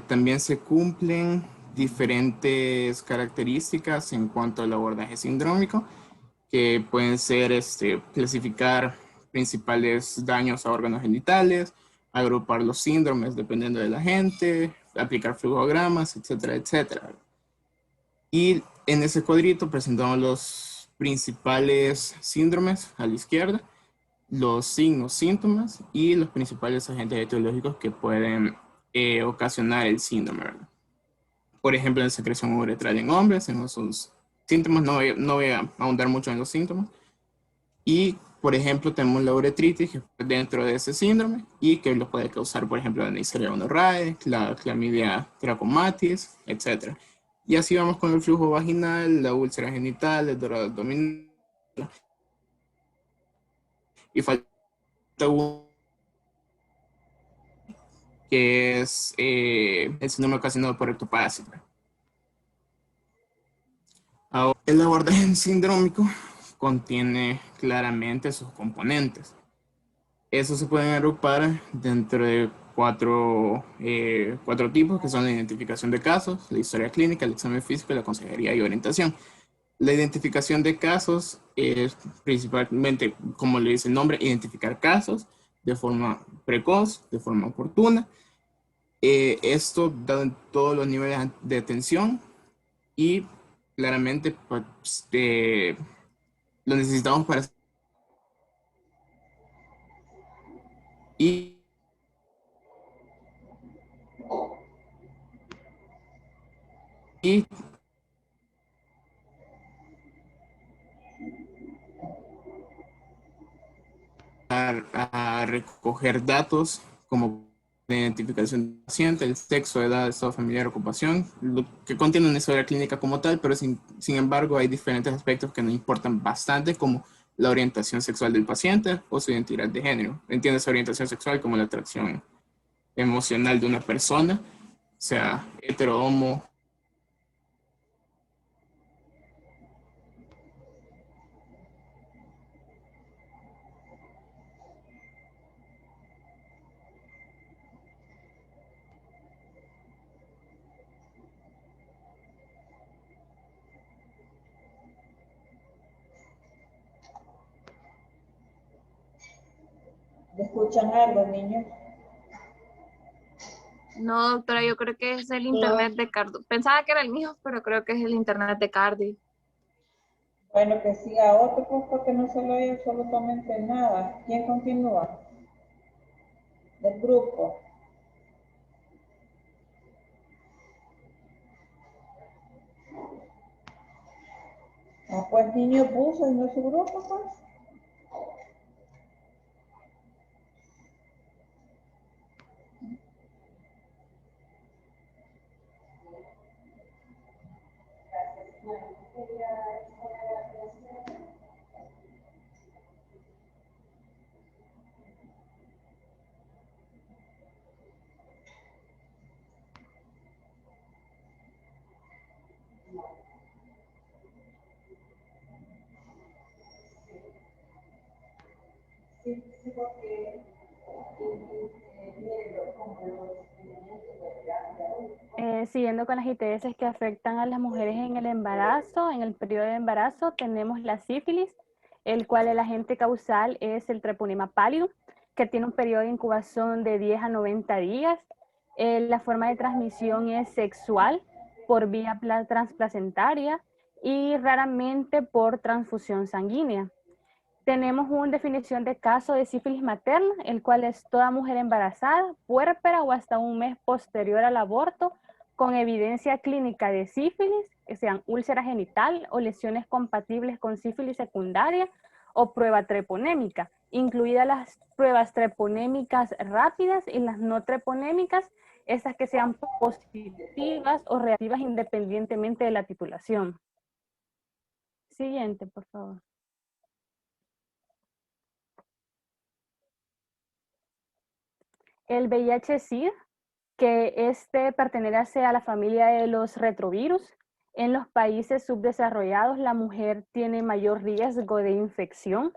También se cumplen diferentes características en cuanto al abordaje sindrómico, que pueden ser clasificar principales daños a órganos genitales, agrupar los síndromes dependiendo de la gente, aplicar flujogramas, etcétera, etcétera. Y en ese cuadrito presentamos los principales síndromes a la izquierda, los signos, síntomas y los principales agentes etiológicos que pueden ocasionar el síndrome, ¿verdad? Por ejemplo, la secreción uretral en hombres, en esos síntomas, no voy a ahondar mucho en los síntomas. Y, por ejemplo, tenemos la uretritis que dentro de ese síndrome y que lo puede causar, por ejemplo, la Neisseria gonorrhoeae, la clamidia trachomatis, etc. Y así vamos con el flujo vaginal, la úlcera genital, el dorado abdominal. Y falta uno que es el síndrome ocasionado por ectoparásito. Ahora, el abordaje sindrómico contiene claramente sus componentes. Esos se pueden agrupar dentro de cuatro tipos, que son la identificación de casos, la historia clínica, el examen físico, la consejería y orientación. La identificación de casos es principalmente, como le dice el nombre, identificar casos de forma precoz, de forma oportuna. Esto dado en todos los niveles de atención y claramente pues, lo necesitamos para y a recoger datos como la identificación del paciente, el sexo, edad, estado familiar, ocupación, lo que contiene una historia clínica como tal, pero sin embargo hay diferentes aspectos que nos importan bastante, como la orientación sexual del paciente o su identidad de género. Entiende orientación sexual como la atracción emocional de una persona, sea hetero, homo. ¿Escuchan algo, niños? No, doctora, yo creo que es el internet de Cardi. Pensaba que era el mío, pero creo que es el internet de Cardi. Bueno, que siga otro, pues, porque no se le oye absolutamente nada. ¿Quién continúa? Del grupo. Ah, pues niños buzos, ¿no es su grupo, pues? Siguiendo con las ITS que afectan a las mujeres en el embarazo, en el periodo de embarazo, tenemos la sífilis, el cual el agente causal es el treponema pallidum, que tiene un periodo de incubación de 10 a 90 días. La forma de transmisión es sexual por vía transplacentaria y raramente por transfusión sanguínea. Tenemos una definición de caso de sífilis materna, el cual es toda mujer embarazada, puérpera o hasta un mes posterior al aborto, con evidencia clínica de sífilis, que sean úlcera genital o lesiones compatibles con sífilis secundaria o prueba treponémica, incluidas las pruebas treponémicas rápidas y las no treponémicas, estas que sean positivas o reactivas independientemente de la titulación. Siguiente, por favor. El VIH-Sida, que pertenece a la familia de los retrovirus. En los países subdesarrollados, la mujer tiene mayor riesgo de infección.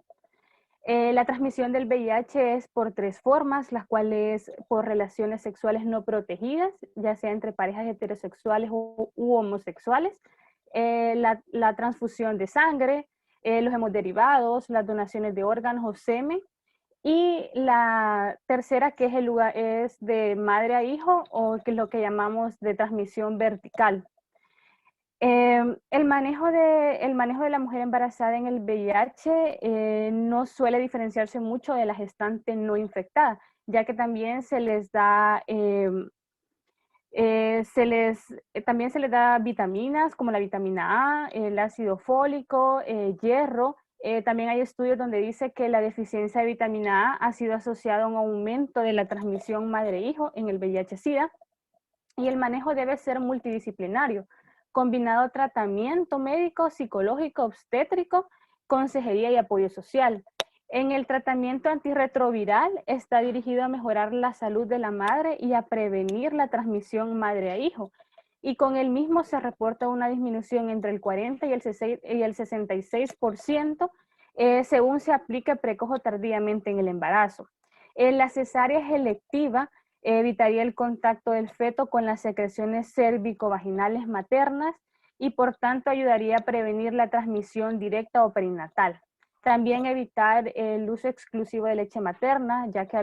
La transmisión del VIH es por 3 formas, las cuales por relaciones sexuales no protegidas, ya sea entre parejas heterosexuales u homosexuales, la transfusión de sangre, los hemoderivados, las donaciones de órganos o semen. Y la tercera, que es el lugar, es de madre a hijo, o que es lo que llamamos de transmisión vertical. El manejo de la mujer embarazada en el VIH no suele diferenciarse mucho de la gestante no infectada, ya que también se les da, también se les da vitaminas como la vitamina A, el ácido fólico, hierro. También hay estudios donde dice que la deficiencia de vitamina A ha sido asociada a un aumento de la transmisión madre-hijo en el VIH-Sida, y el manejo debe ser multidisciplinario, combinado tratamiento médico, psicológico, obstétrico, consejería y apoyo social. En el tratamiento antirretroviral está dirigido a mejorar la salud de la madre y a prevenir la transmisión madre a hijo. Y con el mismo se reporta una disminución entre el 40 y el 66% según se aplique precoz o tardíamente en el embarazo. La cesárea es electiva, evitaría el contacto del feto con las secreciones cérvico-vaginales maternas y por tanto ayudaría a prevenir la transmisión directa o perinatal. También evitar el uso exclusivo de leche materna, ya que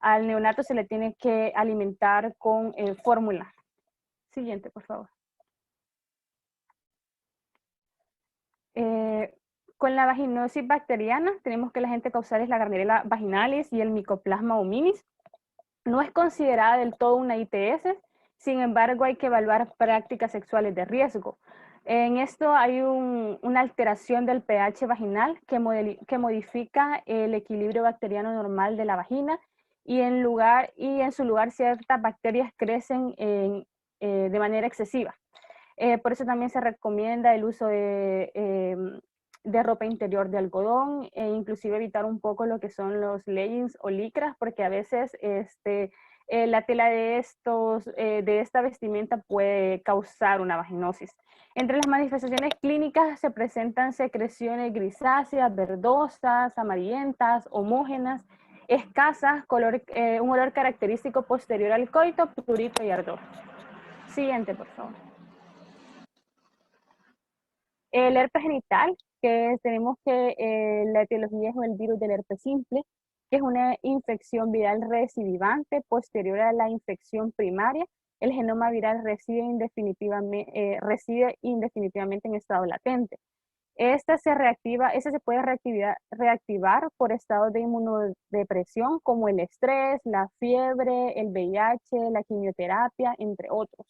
al neonato se le tiene que alimentar con fórmula. Siguiente, por favor. Con la vaginosis bacteriana tenemos que el agente causal es la Gardnerella vaginalis y el Mycoplasma hominis. No es considerada del todo una ITS, sin embargo hay que evaluar prácticas sexuales de riesgo. En esto hay una alteración del pH vaginal que modifica el equilibrio bacteriano normal de la vagina, y en su lugar ciertas bacterias crecen de manera excesiva. Por eso también se recomienda el uso de ropa interior de algodón, e inclusive evitar un poco lo que son los leggings o licras, porque a veces la tela de esta vestimenta puede causar una vaginosis. Entre las manifestaciones clínicas se presentan secreciones grisáceas, verdosas, amarillentas, homogéneas, escasas, un olor característico posterior al coito, prurito y ardor. Siguiente, por favor. El herpes genital, que tenemos que la etiología es el virus del herpes simple, que es una infección viral recidivante posterior a la infección primaria. El genoma viral reside indefinitivamente en estado latente. Esta se puede reactivar por estados de inmunodepresión como el estrés, la fiebre, el VIH, la quimioterapia, entre otros.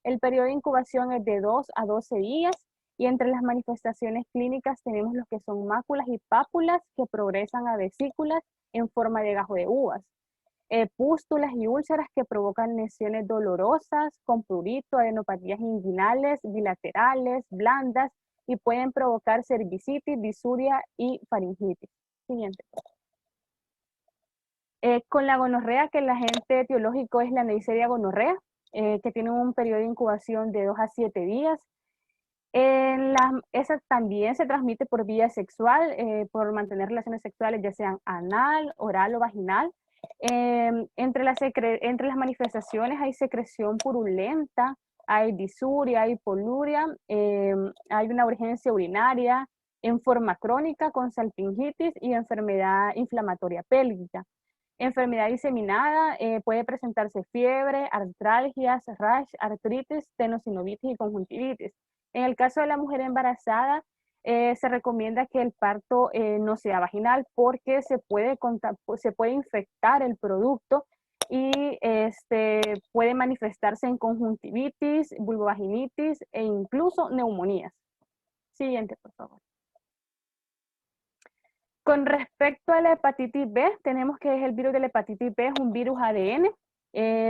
El periodo de incubación es de 2 a 12 días. Y entre las manifestaciones clínicas tenemos los que son máculas y pápulas que progresan a vesículas en forma de gajo de uvas. Pústulas y úlceras que provocan lesiones dolorosas con prurito, adenopatías inguinales, bilaterales, blandas, y pueden provocar cervicitis, disuria y faringitis. Siguiente. Con la gonorrea, que el agente etiológico es la Neisseria gonorrea, que tiene un periodo de incubación de 2 a 7 días. Esa también se transmite por vía sexual, por mantener relaciones sexuales, ya sean anal, oral o vaginal. Entre las manifestaciones hay secreción purulenta, hay disuria, hay poluria, hay una urgencia urinaria en forma crónica con salpingitis y enfermedad inflamatoria pélvica. Enfermedad diseminada, puede presentarse fiebre, artralgias, rash, artritis, tenosinovitis y conjuntivitis. En el caso de la mujer embarazada, se recomienda que el parto no sea vaginal, porque se puede infectar el producto y puede manifestarse en conjuntivitis, vulvovaginitis e incluso neumonías. Siguiente, por favor. Con respecto a la hepatitis B, tenemos que el virus de la hepatitis B es un virus ADN,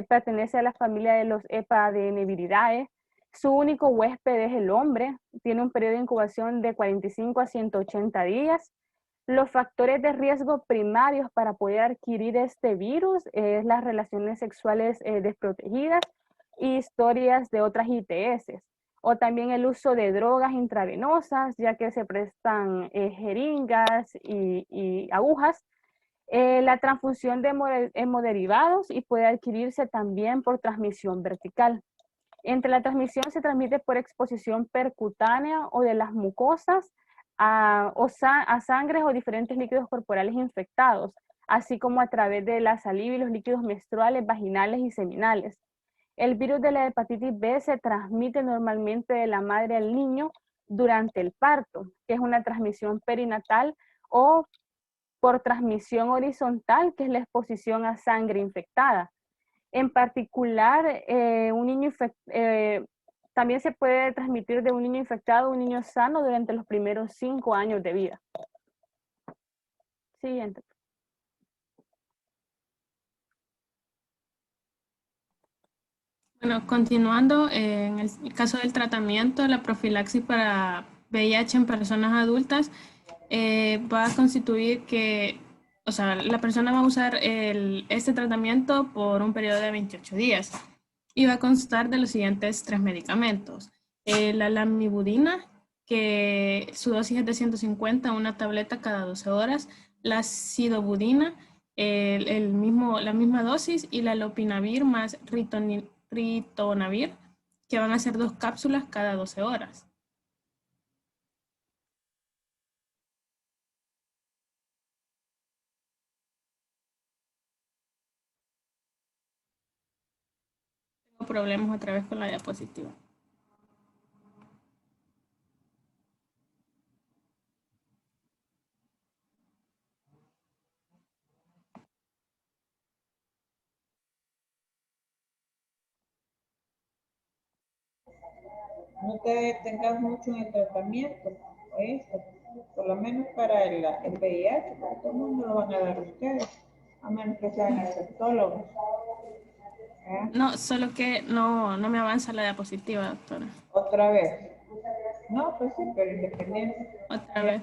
pertenece a la familia de los Hepadeneviridae. Su único huésped es el hombre, tiene un periodo de incubación de 45 a 180 días. Los factores de riesgo primarios para poder adquirir este virus es las relaciones sexuales desprotegidas y historias de otras ITS, o también el uso de drogas intravenosas, ya que se prestan jeringas y agujas, la transfusión de hemoderivados, y puede adquirirse también por transmisión vertical. La transmisión se transmite por exposición percutánea o de las mucosas a sangres o diferentes líquidos corporales infectados, así como a través de la saliva y los líquidos menstruales, vaginales y seminales. El virus de la hepatitis B se transmite normalmente de la madre al niño durante el parto, que es una transmisión perinatal, o por transmisión horizontal, que es la exposición a sangre infectada. En particular, también se puede transmitir de un niño infectado a un niño sano durante los primeros 5 años de vida. Siguiente. Bueno, continuando, en el caso del tratamiento, la profilaxis para VIH en personas adultas va a constituir que, o sea, la persona va a usar este tratamiento por un periodo de 28 días y va a constar de los siguientes 3 medicamentos. La lamivudina, que su dosis es de 150, una tableta cada 12 horas, la sidobudina, la misma dosis, y la lopinavir más ritonavir, que van a ser 2 cápsulas cada 12 horas. Tengo problemas otra vez con la diapositiva. No te detengas mucho en el tratamiento, por lo menos para el VIH, porque todo el mundo lo van a dar ustedes, a menos que sean infectólogos. No, solo que no me avanza la diapositiva, doctora. ¿Otra vez? No, pues sí, pero independiente. Otra vez.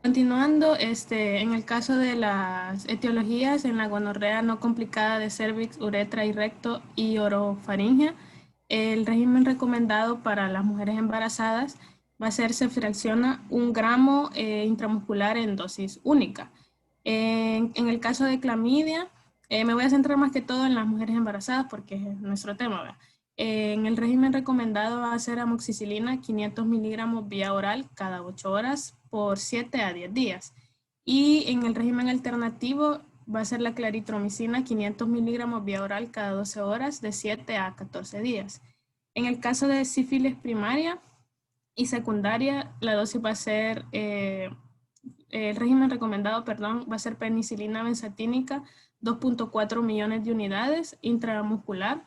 Continuando, en el caso de las etiologías, en la gonorrea no complicada de cervix, uretra y recto y orofaringia, el régimen recomendado para las mujeres embarazadas va a ser ceftriaxona 1 gramo intramuscular en dosis única. En el caso de clamidia, me voy a centrar más que todo en las mujeres embarazadas porque es nuestro tema, ¿verdad? En el régimen recomendado va a ser amoxicilina 500 miligramos vía oral cada 8 horas por 7 a 10 días. Y en el régimen alternativo va a ser la claritromicina 500 miligramos vía oral cada 12 horas de 7 a 14 días. En el caso de sífilis primaria y secundaria, la dosis va a ser, el régimen recomendado, perdón, va a ser penicilina benzatínica 2.4 millones de unidades intramuscular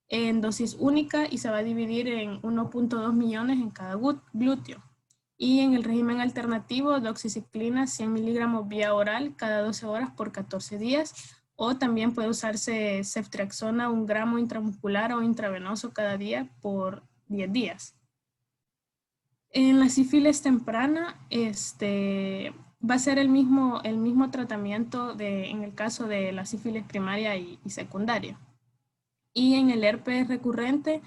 en dosis única y se va a dividir en 1.2 millones en cada glúteo. Y en el régimen alternativo, doxiciclina 100 miligramos vía oral cada 12 horas por 14 días, o también puede usarse ceftriaxona 1 gramo intramuscular o intravenoso cada día por 10 días. En la sífilis temprana, va a ser el mismo tratamiento en el caso de la sífilis primaria y secundaria. Y en el herpes recurrente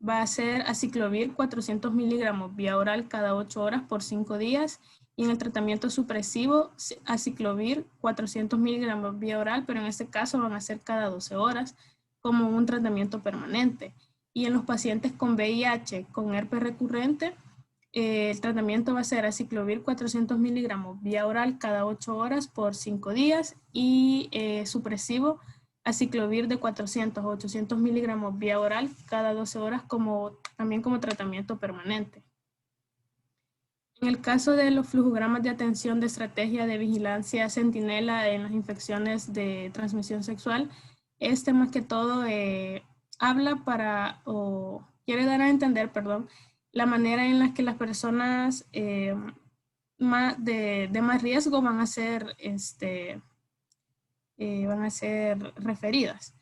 va a ser aciclovir 400 miligramos vía oral cada 8 horas por 5 días. Y en el tratamiento supresivo, aciclovir 400 miligramos vía oral, pero en este caso van a ser cada 12 horas como un tratamiento permanente. Y en los pacientes con VIH con herpes recurrente, el tratamiento va a ser aciclovir 400 miligramos vía oral cada 8 horas por 5 días y supresivo aciclovir de 400 a 800 miligramos vía oral cada 12 horas también como tratamiento permanente. En el caso de los flujogramas de atención de estrategia de vigilancia centinela en las infecciones de transmisión sexual, más que todo habla quiere dar a entender, la manera en la que las personas de más riesgo van a ser referidas.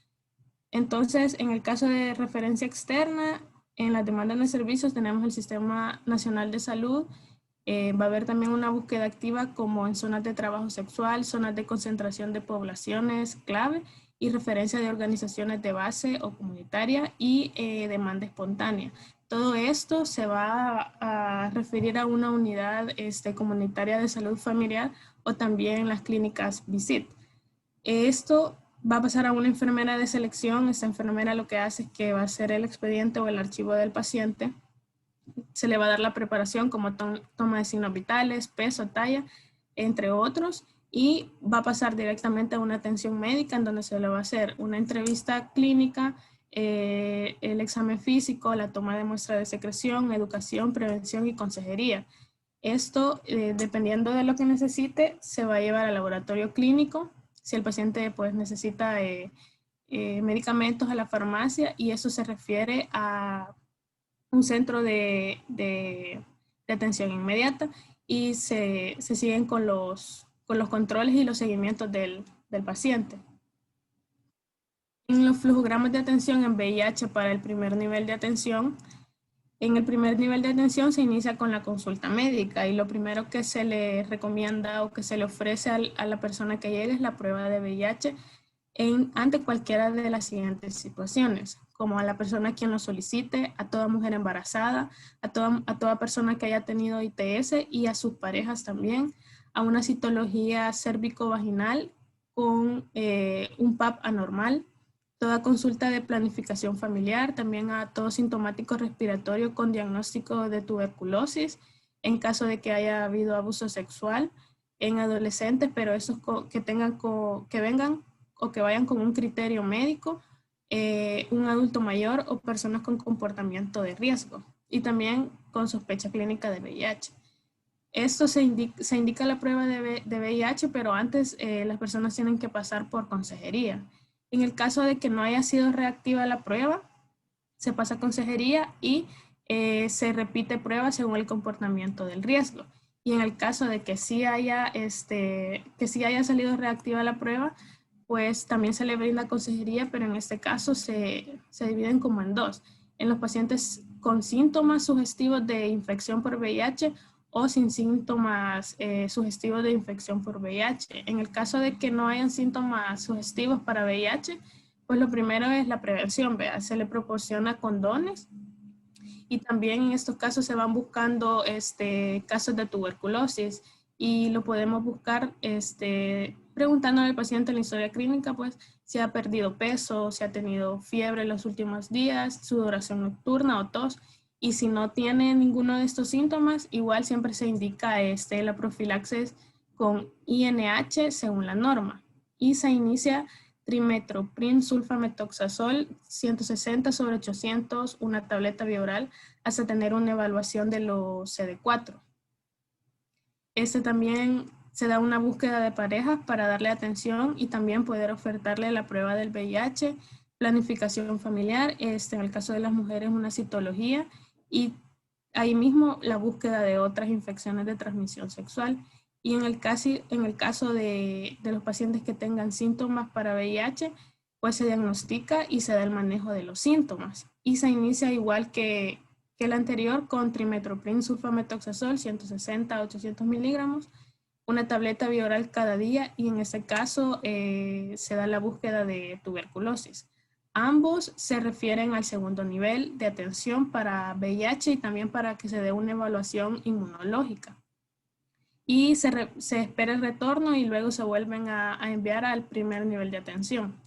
Entonces, en el caso de referencia externa, en las demandas de servicios tenemos el Sistema Nacional de Salud. Va a haber también una búsqueda activa como en zonas de trabajo sexual, zonas de concentración de poblaciones clave y referencia de organizaciones de base o comunitaria y demanda espontánea. Todo esto se va a referir a una unidad comunitaria de salud familiar o también las clínicas VISIT. Esto va a pasar a una enfermera de selección. Esta enfermera lo que hace es que va a hacer el expediente o el archivo del paciente. Se le va a dar la preparación como toma de signos vitales, peso, talla, entre otros, y va a pasar directamente a una atención médica en donde se le va a hacer una entrevista clínica, el examen físico, la toma de muestra de secreción, educación, prevención y consejería. Esto, dependiendo de lo que necesite, se va a llevar al laboratorio clínico. Si el paciente pues, necesita medicamentos, a la farmacia, y eso se refiere a un centro de atención inmediata, y se siguen con los controles y los seguimientos del paciente. En los flujogramas de atención en VIH para el primer nivel de atención, en el primer nivel de atención se inicia con la consulta médica, y lo primero que se le recomienda o que se le ofrece a la persona que llegue es la prueba de VIH ante cualquiera de las siguientes situaciones, como a la persona quien lo solicite, a toda mujer embarazada, a toda persona que haya tenido ITS y a sus parejas también, a una citología cérvico-vaginal con un PAP anormal, toda consulta de planificación familiar, también a todo sintomático respiratorio con diagnóstico de tuberculosis, en caso de que haya habido abuso sexual en adolescentes, pero esos que vengan o que vayan con un criterio médico, un adulto mayor o personas con comportamiento de riesgo, y también con sospecha clínica de VIH. Esto se indica la prueba de VIH, pero antes las personas tienen que pasar por consejería. En el caso de que no haya sido reactiva la prueba, se pasa a consejería y se repite prueba según el comportamiento del riesgo. Y en el caso de que sí haya salido reactiva la prueba, pues también se le brinda consejería, pero en este caso se dividen como en dos: en los pacientes con síntomas sugestivos de infección por VIH o sin síntomas sugestivos de infección por VIH. En el caso de que no hayan síntomas sugestivos para VIH, pues lo primero es la prevención, ¿verdad? Se le proporciona condones, y también en estos casos se van buscando casos de tuberculosis, y lo podemos buscar preguntando al paciente en la historia clínica, pues si ha perdido peso, si ha tenido fiebre en los últimos días, sudoración nocturna o tos. Y si no tiene ninguno de estos síntomas, igual siempre se indica la profilaxis con INH según la norma. Y se inicia trimethoprim sulfametoxazol 160/800, una tableta bioral, hasta tener una evaluación de los CD4. También se da una búsqueda de parejas para darle atención y también poder ofertarle la prueba del VIH, planificación familiar, en el caso de las mujeres una citología, y ahí mismo la búsqueda de otras infecciones de transmisión sexual. Y en el caso de los pacientes que tengan síntomas para VIH, pues se diagnostica y se da el manejo de los síntomas. Y se inicia igual que el anterior con trimethoprim sulfametoxazol 160/800 miligramos, una tableta bioral cada día, y en este caso se da la búsqueda de tuberculosis. Ambos se refieren al segundo nivel de atención para VIH y también para que se dé una evaluación inmunológica. Y se espera el retorno y luego se vuelven a enviar al primer nivel de atención.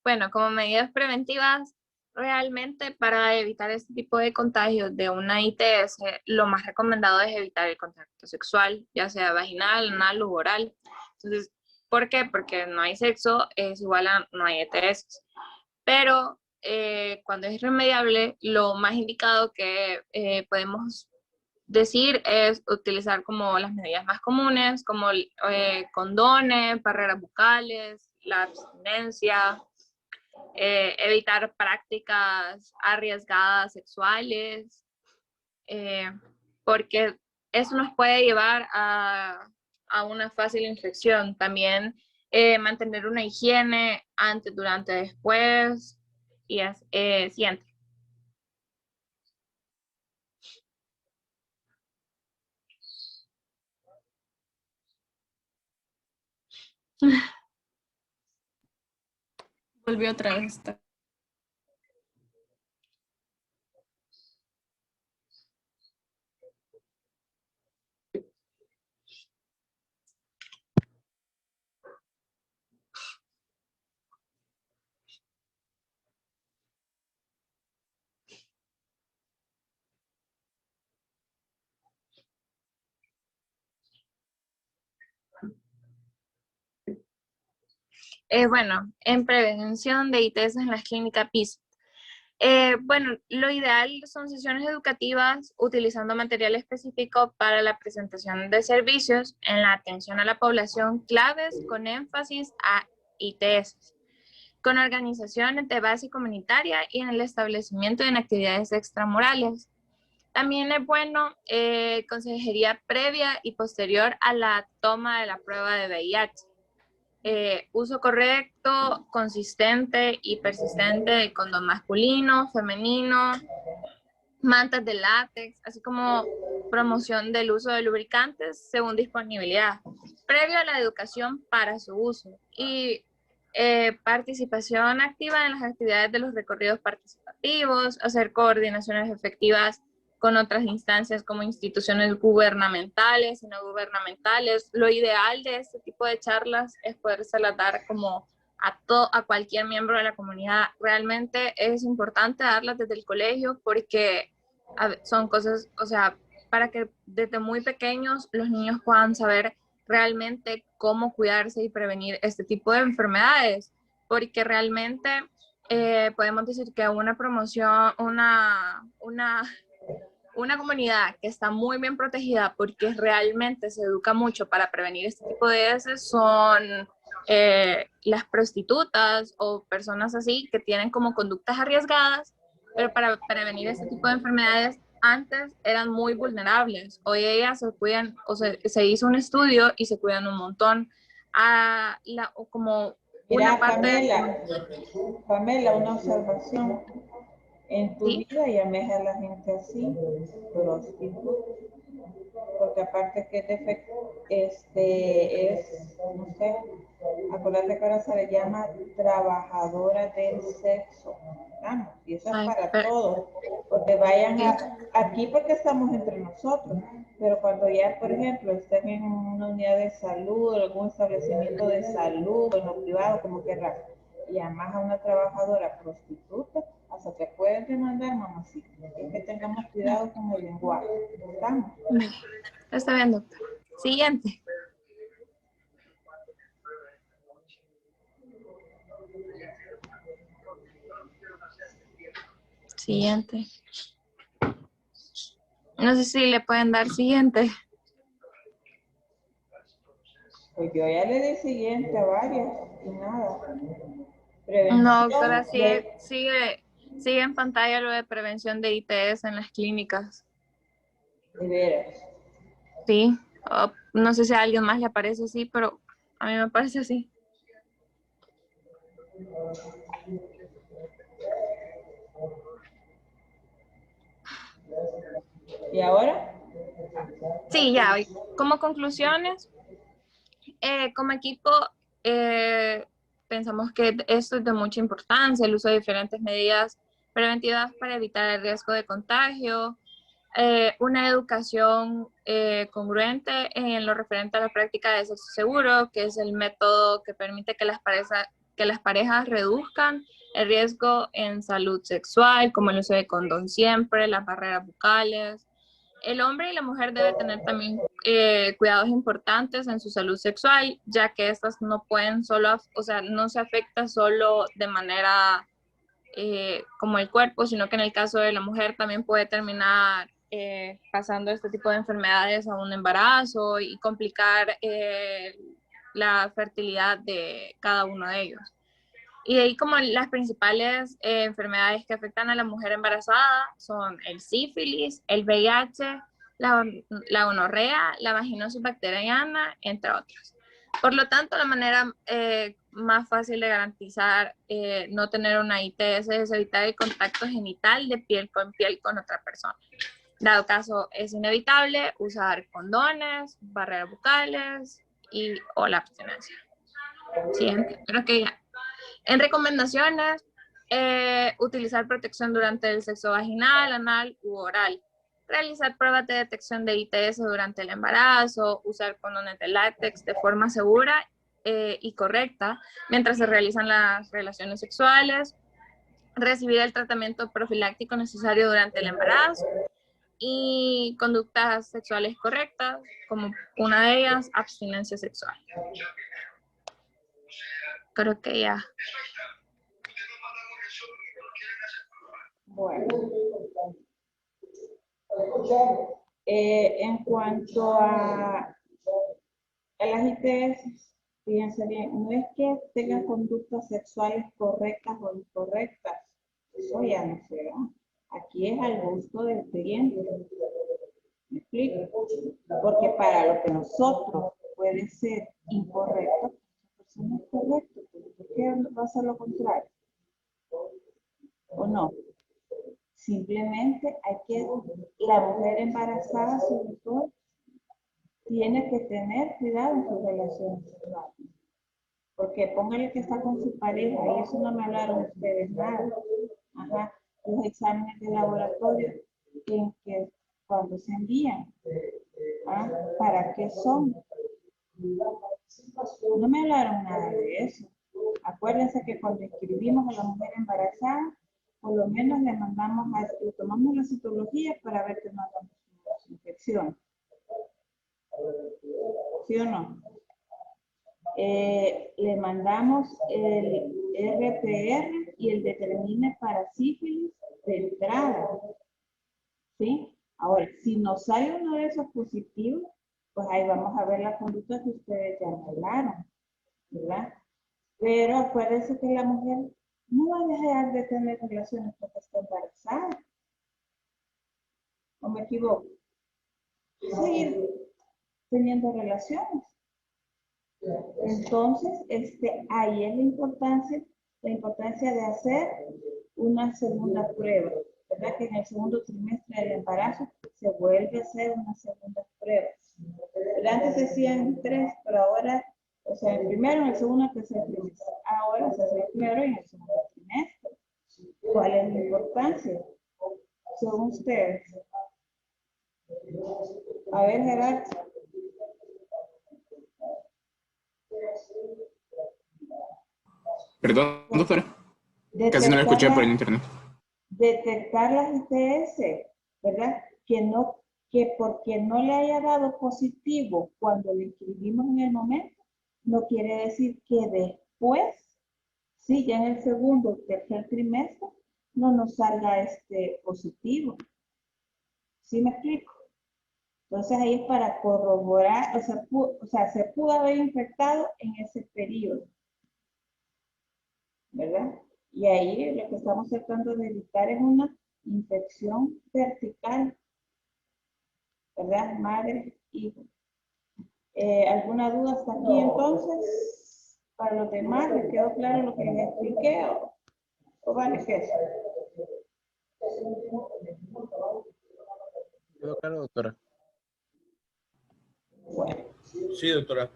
Bueno, como medidas preventivas, realmente para evitar este tipo de contagios de una ITS, lo más recomendado es evitar el contacto sexual, ya sea vaginal, anal u oral. Entonces, ¿por qué? Porque no hay sexo es igual a no hay ITS. Pero cuando es irremediable, lo más indicado que podemos decir es utilizar como las medidas más comunes, como condones, barreras bucales, la abstinencia, evitar prácticas arriesgadas sexuales, porque eso nos puede llevar a una fácil infección. También mantener una higiene antes, durante, después y siguiente. Volvió otra vez. Bueno, en prevención de ITS en las clínicas PIS. Bueno, lo ideal son sesiones educativas utilizando material específico para la presentación de servicios en la atención a la población claves con énfasis a ITS, con organizaciones de base comunitaria y en el establecimiento de actividades extramurales. También es bueno consejería previa y posterior a la toma de la prueba de VIH. Uso correcto, consistente y persistente de condón masculino, femenino, mantas de látex, así como promoción del uso de lubricantes según disponibilidad, previo a la educación para su uso y participación activa en las actividades de los recorridos participativos, hacer coordinaciones efectivas con otras instancias como instituciones gubernamentales y no gubernamentales. Lo ideal de este tipo de charlas es podérselas dar como a cualquier miembro de la comunidad. Realmente es importante darlas desde el colegio porque son cosas, o sea, para que desde muy pequeños los niños puedan saber realmente cómo cuidarse y prevenir este tipo de enfermedades, porque realmente podemos decir que una promoción, una comunidad que está muy bien protegida porque realmente se educa mucho para prevenir este tipo de heces son las prostitutas o personas así que tienen como conductas arriesgadas, pero para prevenir este tipo de enfermedades antes eran muy vulnerables. Hoy ellas se cuidan, o sea, se hizo un estudio y se cuidan un montón. Como Mira, una parte... Pamela, una observación. En tu ¿Sí? vida llames a la gente así, prostituta, porque aparte que no sé, acuérdate que ahora se le llama trabajadora del sexo, vamos, y eso es para todos, porque vayan aquí porque estamos entre nosotros, pero cuando ya, por ejemplo, estén en una unidad de salud, algún establecimiento de salud, en lo privado, como querrás, llamas a una trabajadora prostituta, hasta te pueden demandar, mamacita. Es que tengamos cuidado con el lenguaje. ¿Estamos? Está bien, doctor. Siguiente. Siguiente. No sé si le pueden dar siguiente. Pues yo ya le di siguiente a varias y nada. No, doctora, sigue en pantalla lo de prevención de ITS en las clínicas. De veras. Sí, no sé si a alguien más le aparece así, pero a mí me parece así. ¿Y ahora? Sí, ya. Como conclusiones, como equipo, pensamos que esto es de mucha importancia, el uso de diferentes medidas preventivas para evitar el riesgo de contagio, una educación congruente en lo referente a la práctica de sexo seguro, que es el método que permite que las parejas reduzcan el riesgo en salud sexual, como el uso de condón siempre, las barreras bucales. El hombre y la mujer deben tener también cuidados importantes en su salud sexual, ya que estas no pueden no se afecta solo de manera como el cuerpo, sino que en el caso de la mujer también puede terminar pasando este tipo de enfermedades a un embarazo y complicar la fertilidad de cada uno de ellos. Y de ahí como las principales enfermedades que afectan a la mujer embarazada son el sífilis, el VIH, la gonorrea, la vaginosis bacteriana, entre otras. Por lo tanto, la manera más fácil de garantizar no tener una ITS es evitar el contacto genital de piel con otra persona. Dado caso es inevitable, usar condones, barreras bucales o la abstinencia. Siguiente, creo que ya. En recomendaciones, utilizar protección durante el sexo vaginal, anal u oral. Realizar pruebas de detección de ITS durante el embarazo, usar condones de látex de forma segura y correcta mientras se realizan las relaciones sexuales, recibir el tratamiento profiláctico necesario durante el embarazo y conductas sexuales correctas, como una de ellas, abstinencia sexual. Creo que ya. Bueno. En cuanto a las ITS, fíjense bien, no es que tengan conductas sexuales correctas o incorrectas, eso ya no se da. Aquí es al gusto del cliente. ¿Me explico? Porque para lo que nosotros puede ser incorrecto, eso no es correcto. ¿Por qué va a ser lo contrario? ¿O no? Simplemente hay que, la mujer embarazada sobre todo, tiene que tener cuidado en sus relaciones sexuales. Porque póngale que está con su pareja y eso no me hablaron ustedes nada. Ajá. Los exámenes de laboratorio en que cuando se envían, ¿para qué son? No me hablaron nada de eso. Acuérdense que cuando inscribimos a la mujer embarazada, por lo menos le tomamos la citología para ver que no hagamos infección. ¿Sí o no? Le mandamos el RPR y el determine para sífilis de entrada. ¿Sí? Ahora, si nos sale uno de esos positivos, pues ahí vamos a ver la conducta que ustedes ya me hablaron, ¿verdad? Pero acuérdense que la mujer no va a dejar de tener relaciones porque está embarazada. ¿O me equivoco? Seguir teniendo relaciones. Entonces, ahí es la importancia de hacer una segunda prueba, ¿verdad? Que en el segundo trimestre del embarazo se vuelve a hacer una segunda prueba. Antes se hacían 3, pero ahora, o sea, el primero, en el segundo, el tercer trimestre. Ahora se hace el primero y en el segundo trimestre. ¿Cuál es la importancia? Según ustedes. A ver, Gerardo. Perdón, doctora. Casi no lo escuché por el internet. Detectar las ITS, ¿verdad? Que porque no le haya dado positivo cuando le inscribimos en el momento, no quiere decir que después, sí, ya en el segundo o tercer trimestre, no nos salga positivo. ¿Sí me explico? Entonces ahí es para corroborar, o sea, se pudo haber infectado en ese periodo, ¿verdad? Y ahí lo que estamos tratando de evitar es una infección vertical, ¿verdad? Madre, hijo. ¿Alguna duda hasta aquí entonces? Para los demás, ¿les quedó claro lo que les expliqué o vale que eso? ¿Quedó claro, doctora? Bueno. Sí, doctora.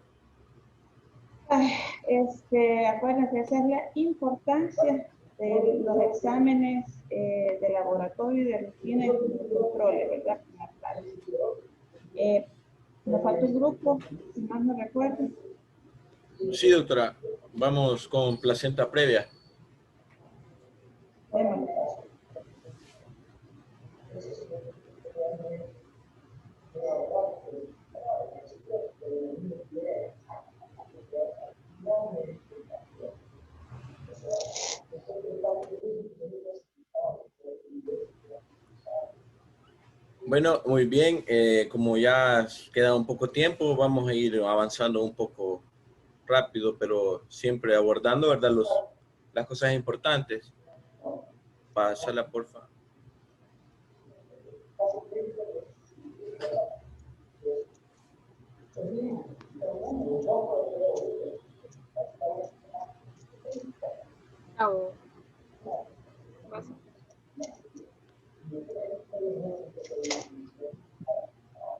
Acuérdense, esa es la importancia de los exámenes de laboratorio y de rutina y de controles, ¿verdad? Nos falta un grupo, si más no recuerdo. Sí, doctora. Vamos con placenta previa. Bueno. Bueno, muy bien. Como ya queda un poco tiempo, vamos a ir avanzando un poco rápido, pero siempre abordando, ¿verdad? Las cosas importantes. Pásala, porfa.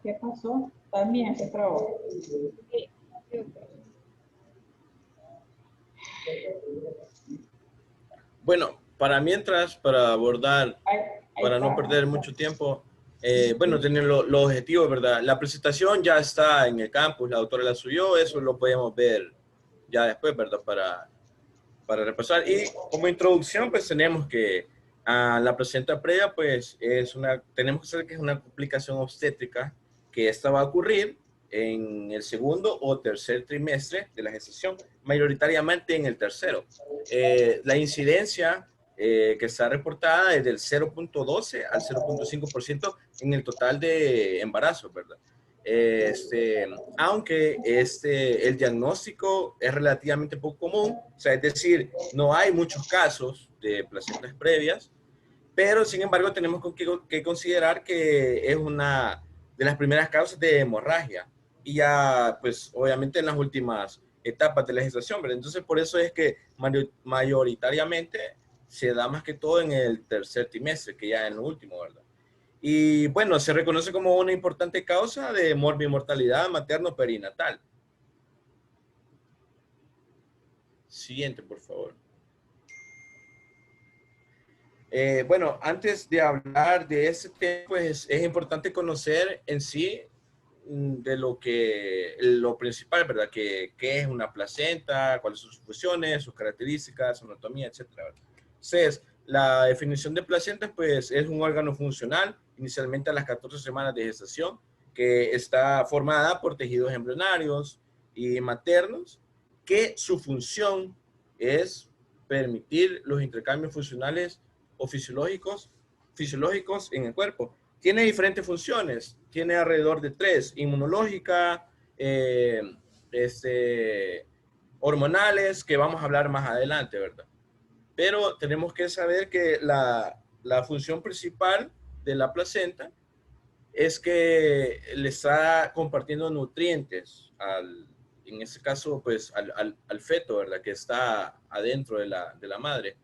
¿Qué pasó? También se trabó. Bueno, para abordar, para no perder mucho tiempo, bueno, tener los objetivos, ¿verdad? La presentación ya está en el campus, la autora la subió, eso lo podemos ver ya después, ¿verdad? Para repasar. Y como introducción, pues tenemos que la placenta previa, pues tenemos que saber que es una complicación obstétrica, que esta va a ocurrir en el segundo o tercer trimestre de la gestación, mayoritariamente en el tercero. La incidencia que está reportada es del 0.12 al 0.5% en el total de embarazos, ¿verdad? Aunque el diagnóstico es relativamente poco común, o sea, es decir, no hay muchos casos de placentas previas, pero sin embargo tenemos que considerar que es una de las primeras causas de hemorragia y ya, pues, obviamente en las últimas etapas de la gestación, ¿verdad? Entonces, por eso es que mayoritariamente se da más que todo en el tercer trimestre, que ya en lo último, ¿verdad? Y bueno, se reconoce como una importante causa de morbimortalidad materno-perinatal. Siguiente, por favor. Bueno, antes de hablar de este tema, pues es importante conocer en sí de lo principal, ¿verdad? ¿Qué es una placenta? ¿Cuáles son sus funciones, sus características, su anatomía, etcétera? Entonces, la definición de placenta, pues, es un órgano funcional, inicialmente a las 14 semanas de gestación, que está formada por tejidos embrionarios y maternos, que su función es permitir los intercambios funcionales o fisiológicos en el cuerpo. Tiene diferentes funciones, tiene alrededor de 3, inmunológica, hormonales, que vamos a hablar más adelante, ¿verdad? Pero tenemos que saber que la función principal de la placenta es que le está compartiendo nutrientes en este caso, pues, al feto, ¿verdad? Que está adentro de la madre.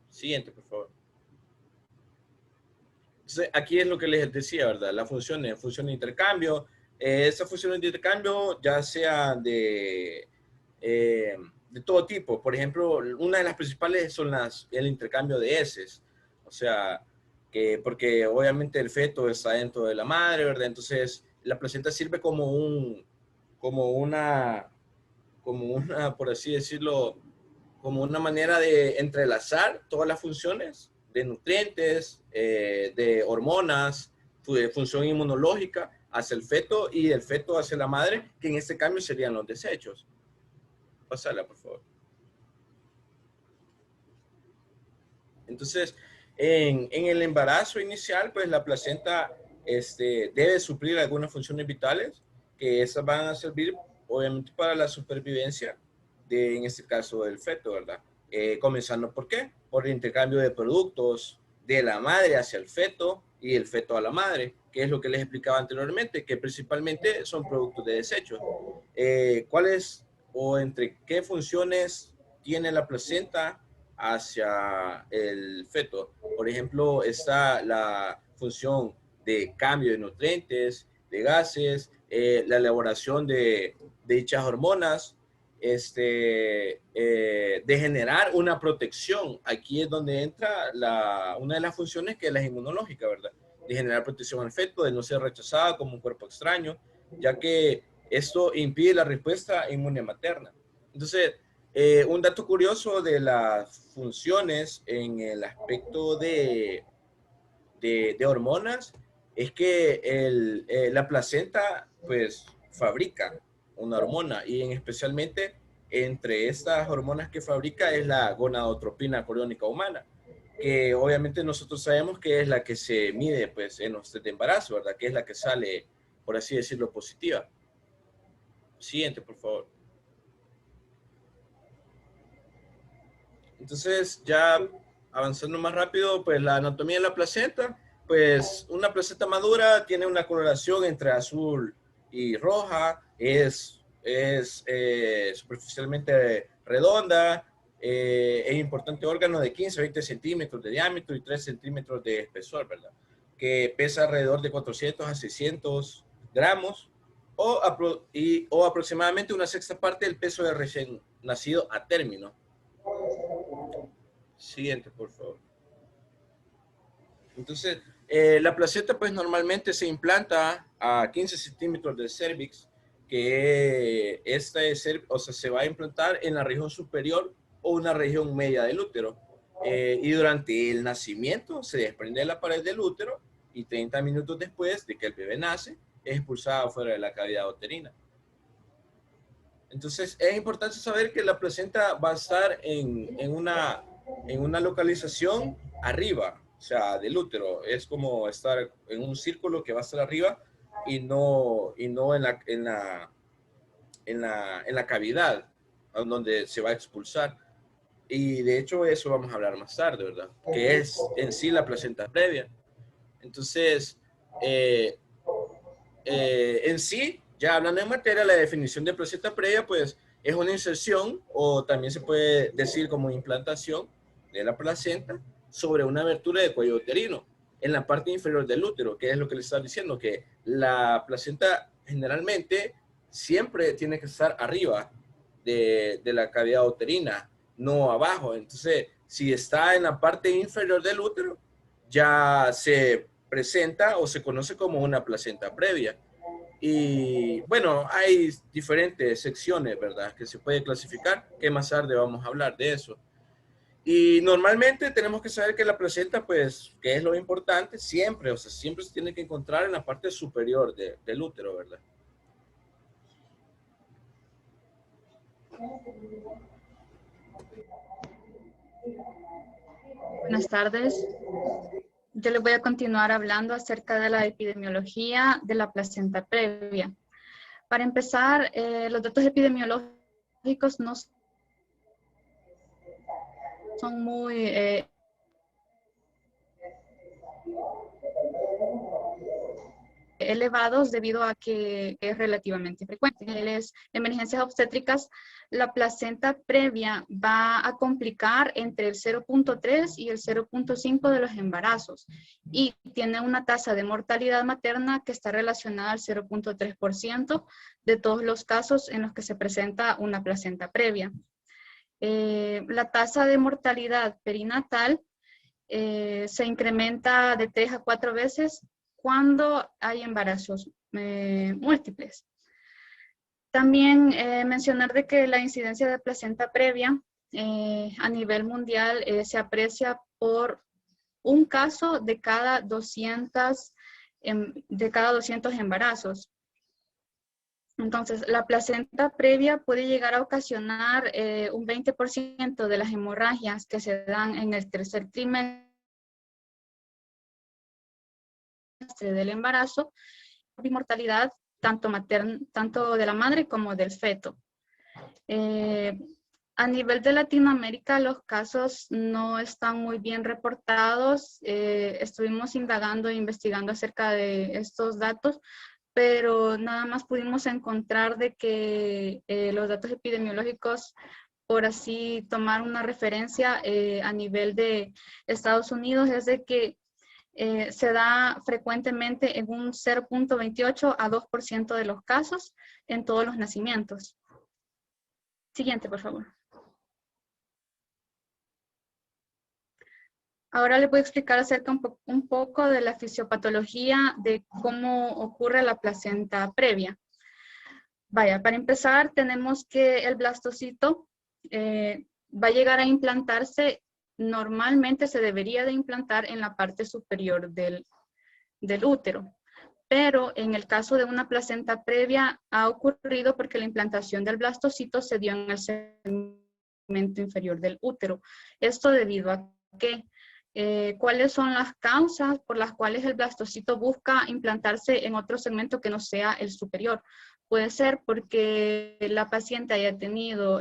Siguiente, por favor. Entonces, aquí es lo que les decía, ¿verdad? La función de intercambio. Esa función de intercambio ya sea de todo tipo. Por ejemplo, una de las principales son el intercambio de heces. O sea, porque obviamente el feto está dentro de la madre, ¿verdad? Entonces, la placenta sirve como una, por así decirlo, como una manera de entrelazar todas las funciones de nutrientes, de hormonas, de función inmunológica hacia el feto y del feto hacia la madre, que en este cambio serían los desechos. Pásala, por favor. Entonces, en el embarazo inicial, pues la placenta debe suplir algunas funciones vitales, que esas van a servir, obviamente, para la supervivencia en este caso, del feto, ¿verdad? Comenzando, ¿por qué? Por el intercambio de productos de la madre hacia el feto y el feto a la madre, que es lo que les explicaba anteriormente, que principalmente son productos de desecho. ¿Cuáles o entre qué funciones tiene la placenta hacia el feto? Por ejemplo, está la función de cambio de nutrientes, de gases, la elaboración de dichas hormonas, de generar una protección. Aquí es donde entra una de las funciones, que es la inmunológica, ¿verdad? De generar protección al feto, de no ser rechazada como un cuerpo extraño, ya que esto impide la respuesta inmune materna. Entonces, un dato curioso de las funciones en el aspecto de hormonas es que la placenta, pues, fabrica una hormona, y especialmente entre estas hormonas que fabrica es la gonadotropina coriónica humana. que obviamente nosotros sabemos que es la que se mide pues, en los test de embarazo, ¿verdad? Que es la que sale, por así decirlo, positiva. Siguiente, por favor. Entonces, ya avanzando más rápido, pues la anatomía de la placenta, pues una placenta madura tiene una coloración entre azul y roja, es superficialmente redonda, es importante órgano de 15 a 20 centímetros de diámetro y 3 centímetros de espesor, ¿verdad? Que pesa alrededor de 400 a 600 gramos o aproximadamente una sexta parte del peso de recién nacido a término. Siguiente, por favor. Entonces, la placenta pues normalmente se implanta a 15 centímetros del cérvix, que se va a implantar en la región superior o una región media del útero. Y durante el nacimiento se desprende de la pared del útero y 30 minutos después de que el bebé nace, es expulsada fuera de la cavidad uterina. Entonces, es importante saber que la placenta va a estar en una localización arriba, o sea, del útero. Es como estar en un círculo que va a estar arriba y no en la cavidad donde se va a expulsar. Y de hecho eso vamos a hablar más tarde, ¿verdad? Que es en sí la placenta previa. Entonces, en sí, ya hablando en materia, la definición de placenta previa, pues es una inserción o también se puede decir como implantación de la placenta sobre una abertura de cuello uterino en la parte inferior del útero, que es lo que le estaba diciendo, que la placenta generalmente siempre tiene que estar arriba de la cavidad uterina, no abajo. Entonces, si está en la parte inferior del útero, ya se presenta o se conoce como una placenta previa. Y bueno, hay diferentes secciones, ¿verdad?, que se puede clasificar, que más tarde vamos a hablar de eso. Y normalmente tenemos que saber que la placenta, pues, que es lo importante, siempre, o sea, siempre se tiene que encontrar en la parte superior del útero, ¿verdad? Buenas tardes. Yo les voy a continuar hablando acerca de la epidemiología de la placenta previa. Para empezar, los datos epidemiológicos no son muy elevados debido a que es relativamente frecuente. En las emergencias obstétricas, la placenta previa va a complicar entre el 0.3 y el 0.5 de los embarazos y tiene una tasa de mortalidad materna que está relacionada al 0.3% de todos los casos en los que se presenta una placenta previa. La tasa de mortalidad perinatal se incrementa de 3 a 4 veces cuando hay embarazos múltiples. También mencionar de que la incidencia de placenta previa a nivel mundial se aprecia por un caso de cada 200 embarazos. Entonces, la placenta previa puede llegar a ocasionar un 20% de las hemorragias que se dan en el tercer trimestre del embarazo y mortalidad tanto de la madre como del feto. A nivel de Latinoamérica, los casos no están muy bien reportados. Estuvimos indagando e investigando acerca de estos datos, pero nada más pudimos encontrar de que los datos epidemiológicos, por así tomar una referencia a nivel de Estados Unidos, es de que se da frecuentemente en un 0.28 a 2% de los casos en todos los nacimientos. Siguiente, por favor. Ahora les voy a explicar acerca un poco de la fisiopatología de cómo ocurre la placenta previa. Vaya, para empezar tenemos que el blastocito va a llegar a implantarse. Normalmente se debería de implantar en la parte superior del útero, pero en el caso de una placenta previa ha ocurrido porque la implantación del blastocito se dio en el segmento inferior del útero. Esto debido a que ¿Cuáles son las causas por las cuales el blastocito busca implantarse en otro segmento que no sea el superior? Puede ser porque la paciente haya tenido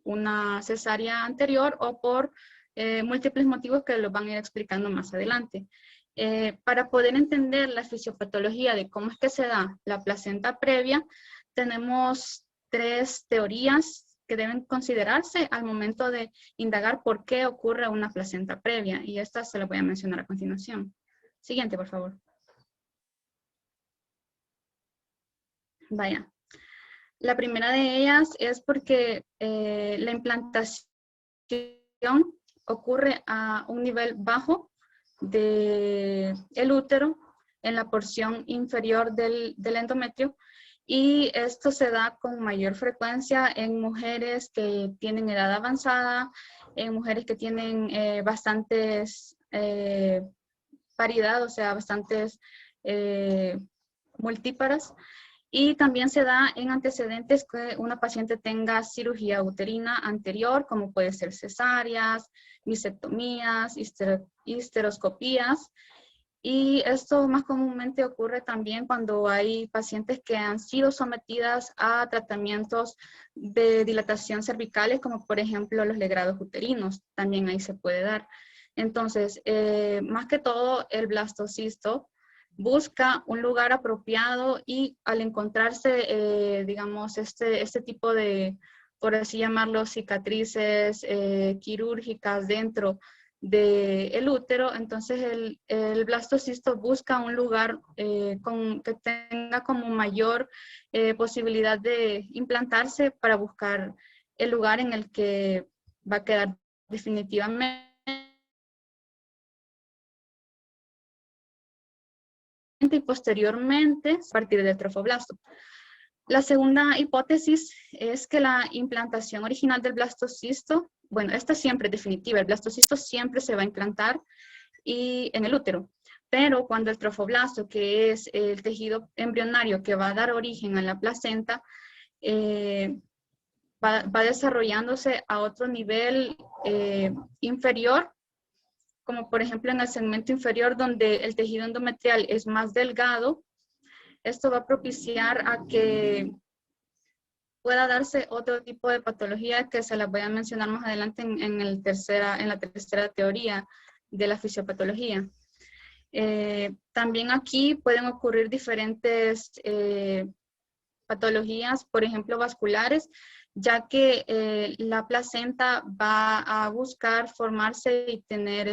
una cesárea anterior o por múltiples motivos que los van a ir explicando más adelante. Para poder entender la fisiopatología de cómo es que se da la placenta previa, tenemos 3 teorías que deben considerarse al momento de indagar por qué ocurre una placenta previa, y estas se las voy a mencionar a continuación. Siguiente, por favor. Vaya. La primera de ellas es porque la implantación ocurre a un nivel bajo del útero en la porción inferior del endometrio, y esto se da con mayor frecuencia en mujeres que tienen edad avanzada, en mujeres que tienen bastantes paridad, o sea, bastantes multíparas, y también se da en antecedentes que una paciente tenga cirugía uterina anterior, como puede ser cesáreas, bisectomías, histeroscopías. Y esto más comúnmente ocurre también cuando hay pacientes que han sido sometidas a tratamientos de dilatación cervicales, como por ejemplo los legrados uterinos, también ahí se puede dar. Entonces, más que todo, el blastocisto busca un lugar apropiado, y al encontrarse, digamos, este tipo de, por así llamarlo, cicatrices quirúrgicas dentro del útero, entonces el blastocisto busca un lugar que tenga como mayor posibilidad de implantarse, para buscar el lugar en el que va a quedar definitivamente y posteriormente a partir del trofoblasto. La segunda hipótesis es que la implantación original del blastocisto, bueno, esta siempre es definitiva, el blastocisto siempre se va a implantar en el útero, pero cuando el trofoblasto, que es el tejido embrionario que va a dar origen a la placenta, va desarrollándose a otro nivel inferior, como por ejemplo en el segmento inferior, donde el tejido endometrial es más delgado, esto va a propiciar a que pueda darse otro tipo de patología que se las voy a mencionar más adelante en la tercera teoría de la fisiopatología. También aquí pueden ocurrir diferentes patologías, por ejemplo vasculares, ya que la placenta va a buscar formarse y tener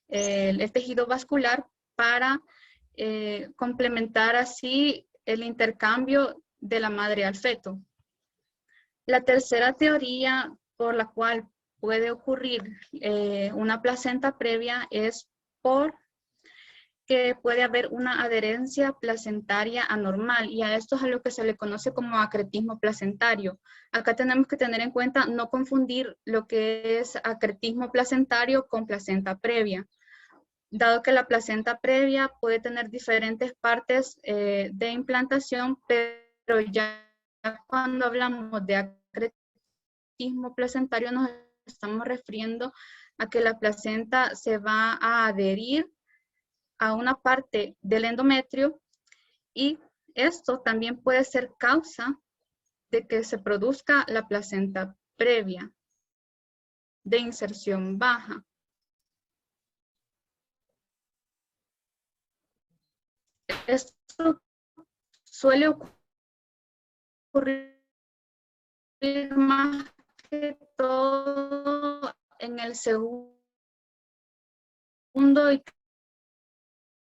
el tejido vascular para complementar así el intercambio de la madre al feto. La tercera teoría por la cual puede ocurrir una placenta previa es porque puede haber una adherencia placentaria anormal, y a esto es a lo que se le conoce como acretismo placentario. Acá tenemos que tener en cuenta no confundir lo que es acretismo placentario con placenta previa, dado que la placenta previa puede tener diferentes partes de implantación, pero ya cuando hablamos de acretismo placentario nos estamos refiriendo a que la placenta se va a adherir a una parte del endometrio, y esto también puede ser causa de que se produzca la placenta previa de inserción baja. Esto suele ocurrir más que todo en el segundo y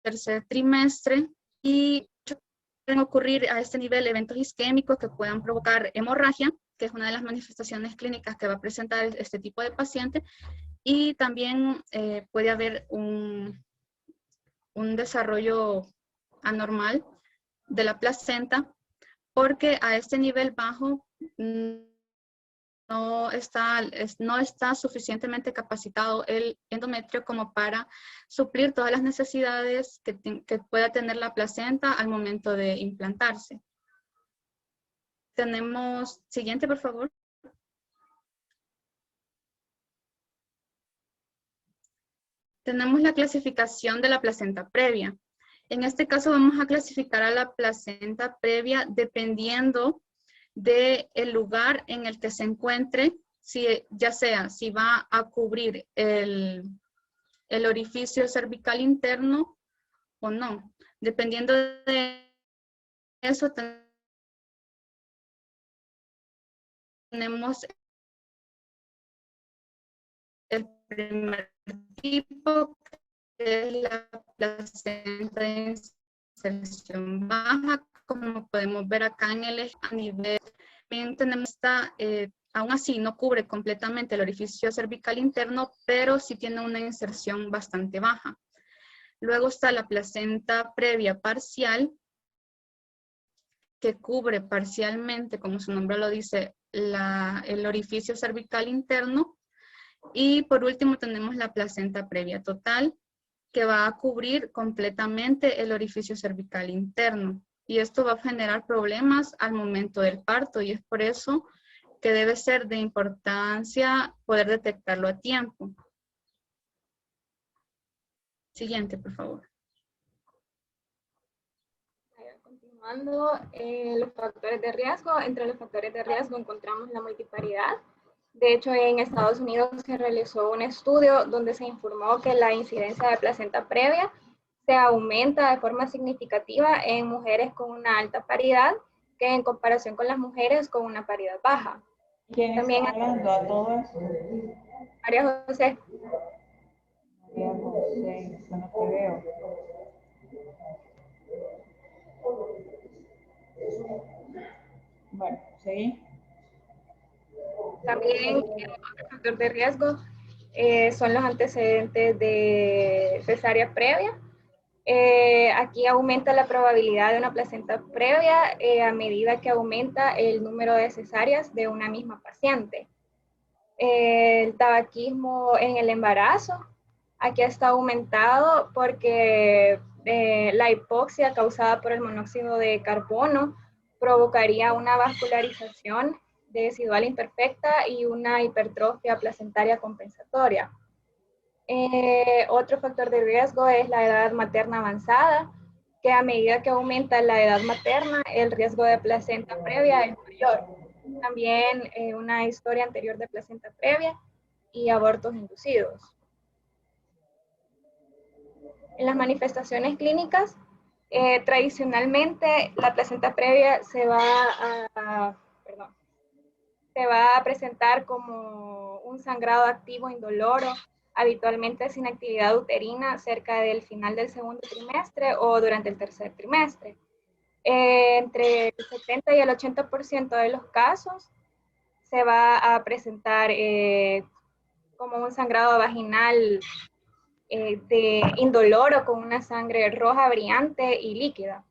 tercer trimestre, y pueden ocurrir a este nivel eventos isquémicos que puedan provocar hemorragia, que es una de las manifestaciones clínicas que va a presentar este tipo de paciente, y también puede haber un desarrollo anormal de la placenta, porque a este nivel bajo no está suficientemente capacitado el endometrio como para suplir todas las necesidades que pueda tener la placenta al momento de implantarse. Tenemos, siguiente por favor. tenemos la clasificación de la placenta previa. En este caso vamos a clasificar a la placenta previa dependiendo del lugar en el que se encuentre, ya sea si va a cubrir el orificio cervical interno o no. Dependiendo de eso, tenemos el primer tipo, que es la placenta de inserción baja, como podemos ver acá en el a nivel. También tenemos esta, aún así no cubre completamente el orificio cervical interno, pero sí tiene una inserción bastante baja. Luego está la placenta previa parcial, que cubre parcialmente, como su nombre lo dice, el orificio cervical interno. Y por último tenemos la placenta previa total, que va a cubrir completamente el orificio cervical interno. Y esto va a generar problemas al momento del parto, y es por eso que debe ser de importancia poder detectarlo a tiempo. Siguiente, por favor. Continuando, los factores de riesgo. Entre los factores de riesgo encontramos la multiparidad. De hecho, en Estados Unidos se realizó un estudio donde se informó que la incidencia de placenta previa se aumenta de forma significativa en mujeres con una alta paridad que en comparación con las mujeres con una paridad baja. ¿Quién también está hablando a todo esto? María José. María José, eso no te veo. Bueno, seguí. También otro factor de riesgo son los antecedentes de cesárea previa. Aquí aumenta la probabilidad de una placenta previa a medida que aumenta el número de cesáreas de una misma paciente. El tabaquismo en el embarazo, aquí está aumentado porque la hipoxia causada por el monóxido de carbono provocaría una vascularización residual imperfecta y una hipertrofia placentaria compensatoria. Otro factor de riesgo es la edad materna avanzada, que a medida que aumenta la edad materna, el riesgo de placenta previa es mayor. También una historia anterior de placenta previa y abortos inducidos. En las manifestaciones clínicas, tradicionalmente la placenta previa se va a presentar como un sangrado activo indoloro, habitualmente sin actividad uterina cerca del final del segundo trimestre o durante el tercer trimestre. Entre el 70 y el 80% de los casos se va a presentar como un sangrado vaginal indoloro con una sangre roja brillante y líquida.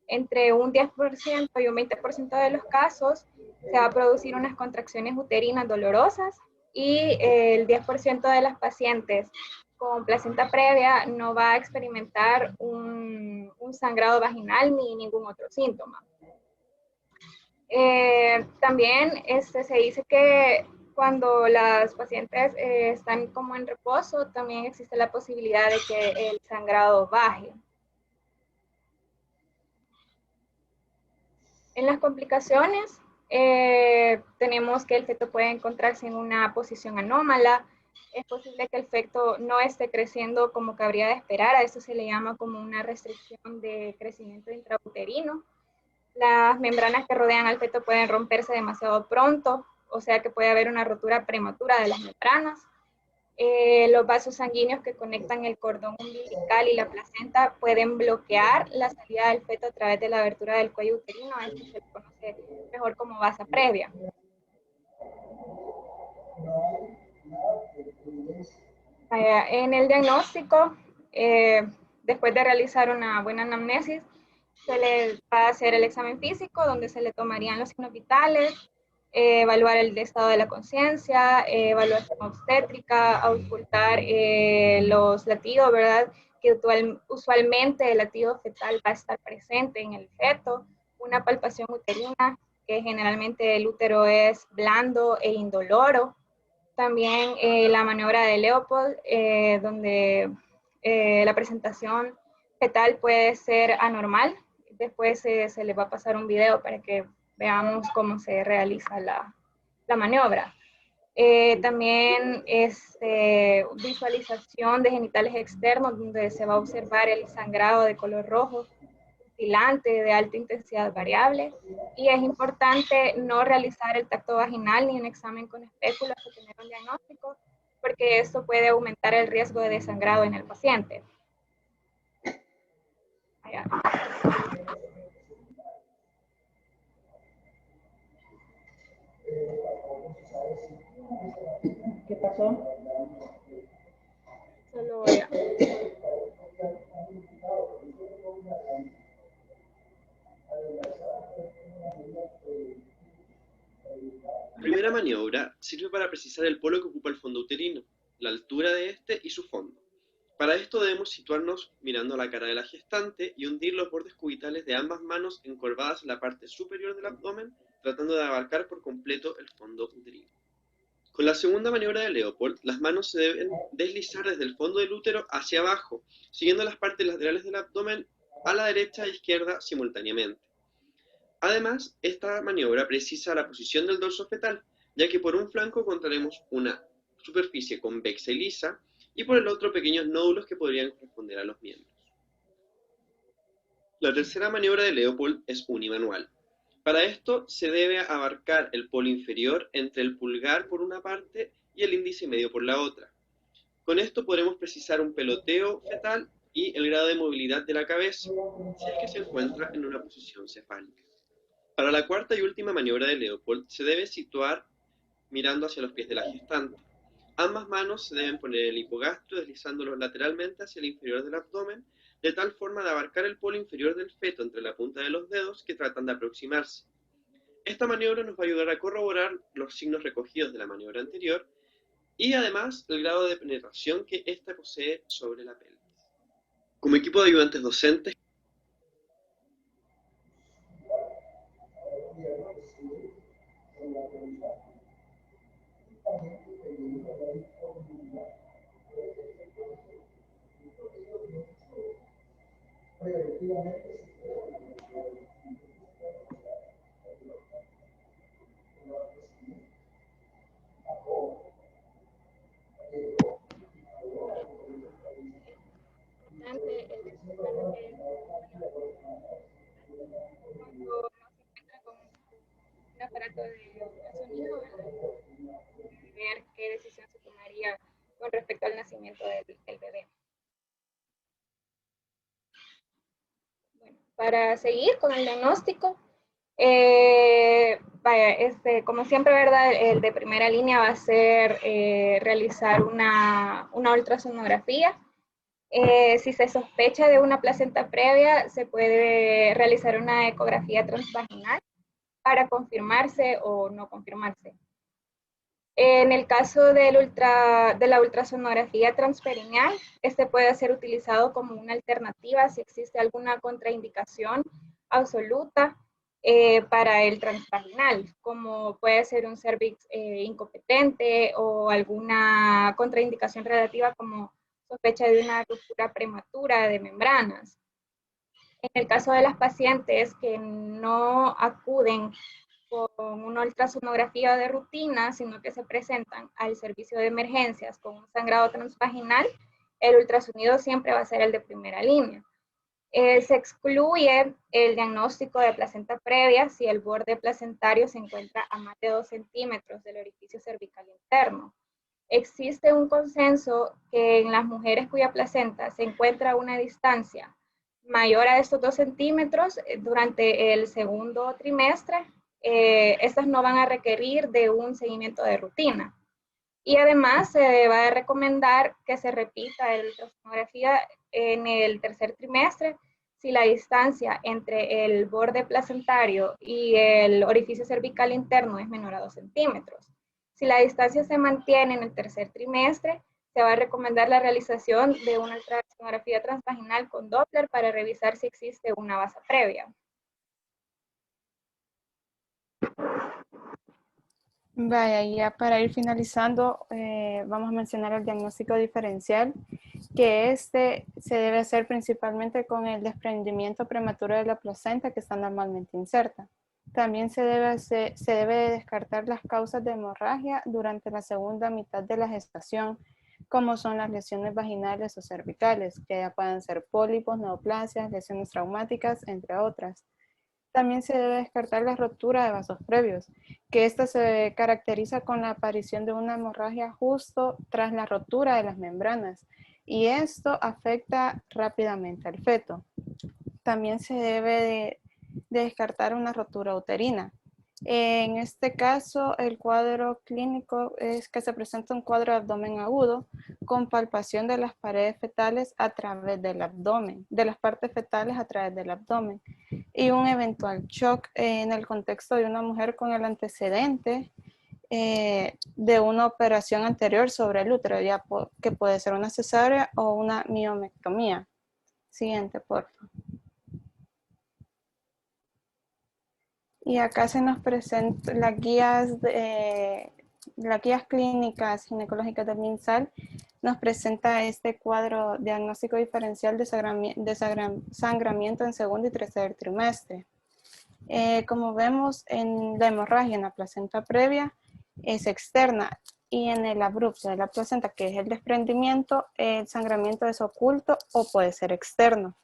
Entre un 10% y un 20% de los casos se va a producir unas contracciones uterinas dolorosas y el 10% de las pacientes con placenta previa no va a experimentar un sangrado vaginal ni ningún otro síntoma. También se dice que cuando las pacientes están como en reposo, también existe la posibilidad de que el sangrado baje. En las complicaciones, tenemos que el feto puede encontrarse en una posición anómala. Es posible que el feto no esté creciendo como cabría de esperar. A eso se le llama como una restricción de crecimiento intrauterino. Las membranas que rodean al feto pueden romperse demasiado pronto, o sea que puede haber una rotura prematura de las membranas. Los vasos sanguíneos que conectan el cordón umbilical y la placenta pueden bloquear la salida del feto a través de la abertura del cuello uterino. Esto se le conoce mejor como vasa previa. En el diagnóstico, después de realizar una buena anamnesis, se le va a hacer el examen físico, donde se le tomarían los signos vitales, evaluar el estado de la conciencia, evaluación obstétrica, auscultar los latidos, ¿verdad? Que usualmente el latido fetal va a estar presente en el feto, una palpación uterina, que generalmente el útero es blando e indoloro. También la maniobra de Leopold, donde la presentación fetal puede ser anormal. Después se les va a pasar un video para que veamos cómo se realiza la maniobra. También visualización de genitales externos, donde se va a observar el sangrado de color rojo, oscilante, de alta intensidad variable. Y es importante no realizar el tacto vaginal ni un examen con espéculas o tener un diagnóstico, porque esto puede aumentar el riesgo de desangrado en el paciente. Allá. ¿Qué pasó? Solo voy a... La primera maniobra sirve para precisar el polo que ocupa el fondo uterino, la altura de este y su fondo. Para esto debemos situarnos mirando a la cara de la gestante y hundir los bordes cubitales de ambas manos encorvadas en la parte superior del abdomen, tratando de abarcar por completo el fondo uterino. Con la segunda maniobra de Leopold, las manos se deben deslizar desde el fondo del útero hacia abajo, siguiendo las partes laterales del abdomen a la derecha e izquierda simultáneamente. Además, esta maniobra precisa la posición del dorso fetal, ya que por un flanco encontraremos una superficie convexa y lisa, y por el otro pequeños nódulos que podrían corresponder a los miembros. La tercera maniobra de Leopold es unimanual. Para esto se debe abarcar el polo inferior entre el pulgar por una parte y el índice medio por la otra. Con esto podremos precisar un peloteo fetal y el grado de movilidad de la cabeza, si es que se encuentra en una posición cefálica. Para la cuarta y última maniobra de Leopold se debe situar mirando hacia los pies de la gestante. Ambas manos se deben poner en el hipogastro deslizándolos lateralmente hacia el inferior del abdomen, de tal forma de abarcar el polo inferior del feto entre la punta de los dedos que tratan de aproximarse. Esta maniobra nos va a ayudar a corroborar los signos recogidos de la maniobra anterior y además el grado de penetración que ésta posee sobre la pelvis. Como equipo de ayudantes docentes, cuando se encuentra con un aparato de ultrasonido, ver qué decisión se tomaría con respecto al nacimiento del bebé. Bueno, para seguir con el diagnóstico, como siempre, ¿verdad? El de primera línea va a ser realizar una ultrasonografía. Si se sospecha de una placenta previa, se puede realizar una ecografía transvaginal para confirmarse o no confirmarse. En el caso de la ultrasonografía transperineal, este puede ser utilizado como una alternativa si existe alguna contraindicación absoluta para el transvaginal, como puede ser un cervix incompetente o alguna contraindicación relativa como sospecha de una ruptura prematura de membranas. En el caso de las pacientes que no acuden con una ultrasonografía de rutina, sino que se presentan al servicio de emergencias con un sangrado transvaginal, el ultrasonido siempre va a ser el de primera línea. Se excluye el diagnóstico de placenta previa si el borde placentario se encuentra a más de 2 centímetros del orificio cervical interno. Existe un consenso que en las mujeres cuya placenta se encuentra a una distancia mayor a estos 2 centímetros durante el segundo trimestre, estas no van a requerir de un seguimiento de rutina. Y además se va a recomendar que se repita la ultrasonografía en el tercer trimestre si la distancia entre el borde placentario y el orificio cervical interno es menor a 2 centímetros. Si la distancia se mantiene en el tercer trimestre, se va a recomendar la realización de una ultrasonografía transvaginal con Doppler para revisar si existe una basa previa. Vaya, ya para ir finalizando, vamos a mencionar el diagnóstico diferencial, que se debe hacer principalmente con el desprendimiento prematuro de la placenta que está normalmente inserta. También se debe descartar las causas de hemorragia durante la segunda mitad de la gestación, como son las lesiones vaginales o cervicales, que ya pueden ser pólipos, neoplasias, lesiones traumáticas, entre otras. También se debe descartar la ruptura de vasos previos, que esta se caracteriza con la aparición de una hemorragia justo tras la rotura de las membranas, y esto afecta rápidamente al feto. También se debe de descartar una rotura uterina. En este caso, el cuadro clínico es que se presenta un cuadro de abdomen agudo con palpación de las paredes fetales a través del abdomen, de las partes fetales a través del abdomen, y un eventual shock en el contexto de una mujer con el antecedente de una operación anterior sobre el útero, ya que puede ser una cesárea o una miomectomía. Siguiente, por favor. Y acá se nos presentan las guías clínicas ginecológicas del MinSal. Nos presenta este cuadro diagnóstico diferencial de sangramiento en segundo y tercer trimestre. Como vemos, en la hemorragia en la placenta previa es externa, y en el abrupto de la placenta, que es el desprendimiento, el sangramiento es oculto o puede ser externo.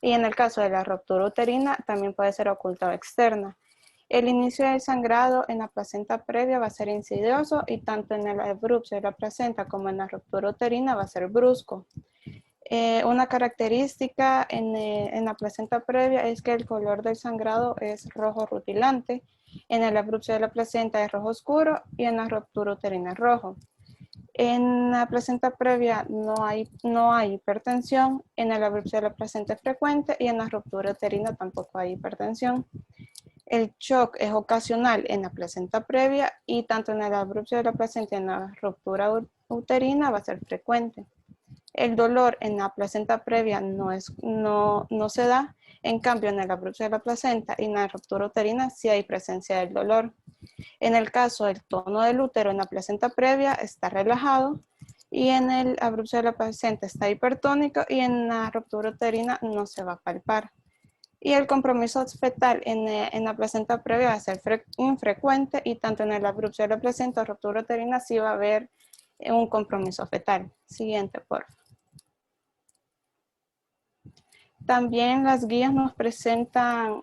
Y en el caso de la ruptura uterina también puede ser oculta o externa. El inicio del sangrado en la placenta previa va a ser insidioso, y tanto en el abrupto de la placenta como en la ruptura uterina va a ser brusco. Una característica en la placenta previa es que el color del sangrado es rojo rutilante, en el abrupto de la placenta es rojo oscuro y en la ruptura uterina es rojo. En la placenta previa no hay hipertensión, en el abrupto de la placenta es frecuente y en la ruptura uterina tampoco hay hipertensión. El shock es ocasional en la placenta previa, y tanto en el abrupto de la placenta y en la ruptura uterina va a ser frecuente. El dolor en la placenta previa no se da, en cambio en el abrupto de la placenta y en la ruptura uterina sí hay presencia del dolor. En el caso del tono del útero en la placenta previa está relajado, y en el abrupto de la placenta está hipertónico, y en la ruptura uterina no se va a palpar. Y el compromiso fetal en la placenta previa va a ser infrecuente, y tanto en el abrupto de la placenta o ruptura uterina sí va a haber un compromiso fetal. Siguiente, por favor. También las guías nos presentan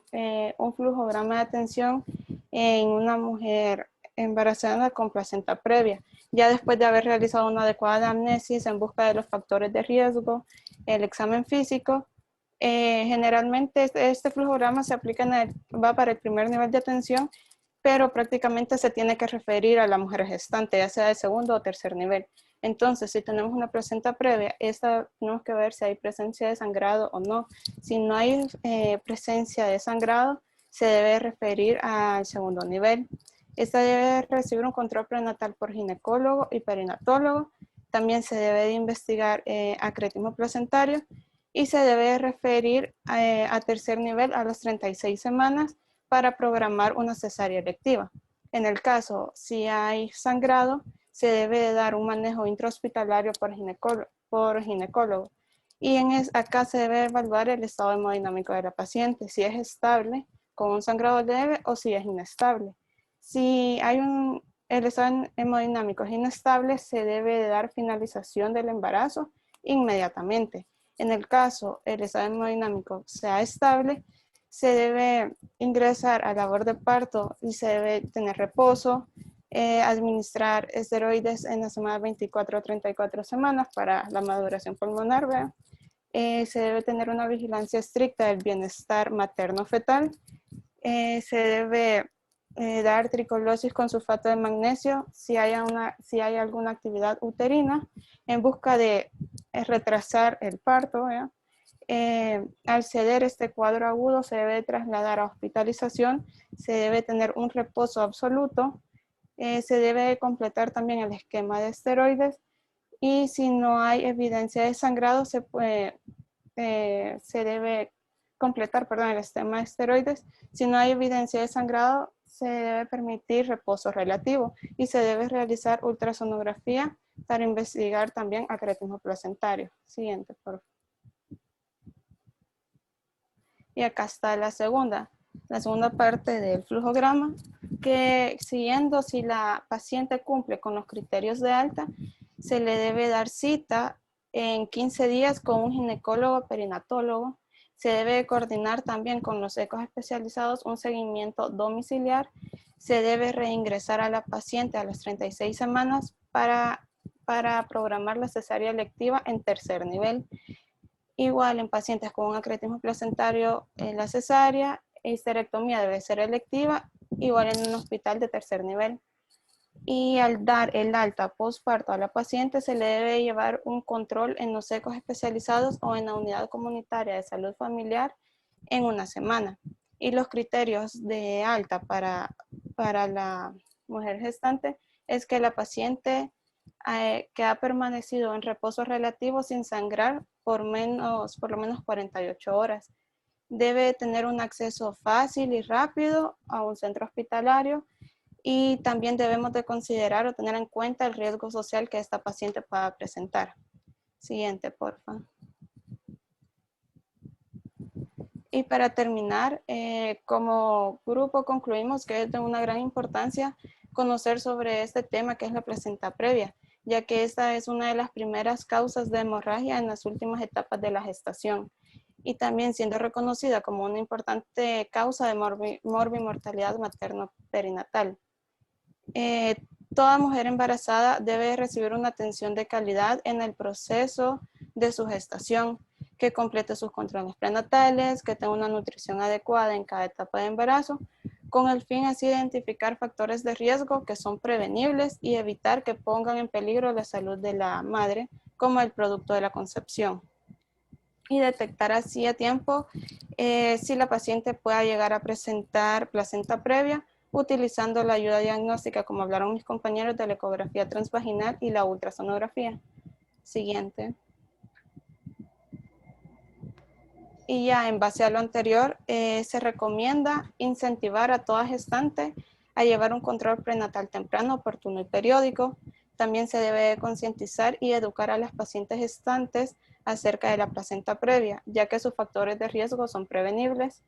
un flujograma de atención en una mujer embarazada con placenta previa, ya después de haber realizado una adecuada anamnesis en busca de los factores de riesgo, el examen físico. Generalmente este flujograma se aplica va para el primer nivel de atención, pero prácticamente se tiene que referir a la mujer gestante, ya sea de segundo o tercer nivel. Entonces, si tenemos una placenta previa, tenemos que ver si hay presencia de sangrado o no. Si no hay presencia de sangrado, se debe referir al segundo nivel. Esta debe recibir un control prenatal por ginecólogo y perinatólogo. También se debe de investigar acretismo placentario, y se debe referir a tercer nivel a las 36 semanas para programar una cesárea electiva. En el caso, si hay sangrado, se debe de dar un manejo intrahospitalario por ginecólogo. Y acá se debe evaluar el estado hemodinámico de la paciente, si es estable con un sangrado leve o si es inestable. Si el estado hemodinámico es inestable, se debe de dar finalización del embarazo inmediatamente. En el caso el estado hemodinámico sea estable, se debe ingresar a labor de parto y se debe tener reposo, administrar esteroides en las semanas 24 a 34 semanas para la maduración pulmonar. Se debe tener una vigilancia estricta del bienestar materno-fetal. Se debe dar tricolosis con sulfato de magnesio si hay alguna actividad uterina en busca de retrasar el parto. Al ceder este cuadro agudo se debe trasladar a hospitalización, se debe tener un reposo absoluto, se debe completar también el esquema de esteroides, y si no hay evidencia de sangrado se debe completar el esquema de esteroides. Si no hay evidencia de sangrado, se debe permitir reposo relativo y se debe realizar ultrasonografía para investigar también acretismo placentario. Siguiente, por favor. Y acá está la segunda parte del flujograma, que siguiendo si la paciente cumple con los criterios de alta, se le debe dar cita en 15 días con un ginecólogo perinatólogo. Se debe coordinar también con los ecos especializados un seguimiento domiciliar. Se debe reingresar a la paciente a las 36 semanas para programar la cesárea electiva en tercer nivel. Igual en pacientes con un acretismo placentario, la cesárea e histerectomía debe ser electiva, igual en un hospital de tercer nivel. Y al dar el alta postparto a la paciente se le debe llevar un control en los ecos especializados o en la unidad comunitaria de salud familiar en una semana. Y los criterios de alta para la mujer gestante es que la paciente que ha permanecido en reposo relativo sin sangrar por lo menos 48 horas. Debe tener un acceso fácil y rápido a un centro hospitalario y también debemos de considerar o tener en cuenta el riesgo social que esta paciente pueda presentar. Siguiente, por favor. Y para terminar, como grupo concluimos que es de una gran importancia conocer sobre este tema que es la placenta previa, ya que esta es una de las primeras causas de hemorragia en las últimas etapas de la gestación y también siendo reconocida como una importante causa de morbimortalidad materno-perinatal. Toda mujer embarazada debe recibir una atención de calidad en el proceso de su gestación, que complete sus controles prenatales, que tenga una nutrición adecuada en cada etapa de embarazo, con el fin así de identificar factores de riesgo que son prevenibles y evitar que pongan en peligro la salud de la madre como el producto de la concepción. Y detectar así a tiempo si la paciente pueda llegar a presentar placenta previa utilizando la ayuda diagnóstica, como hablaron mis compañeros, de la ecografía transvaginal y la ultrasonografía. Siguiente. Y ya en base a lo anterior, se recomienda incentivar a toda gestante a llevar un control prenatal temprano, oportuno y periódico. También se debe concientizar y educar a las pacientes gestantes acerca de la placenta previa, ya que sus factores de riesgo son prevenibles.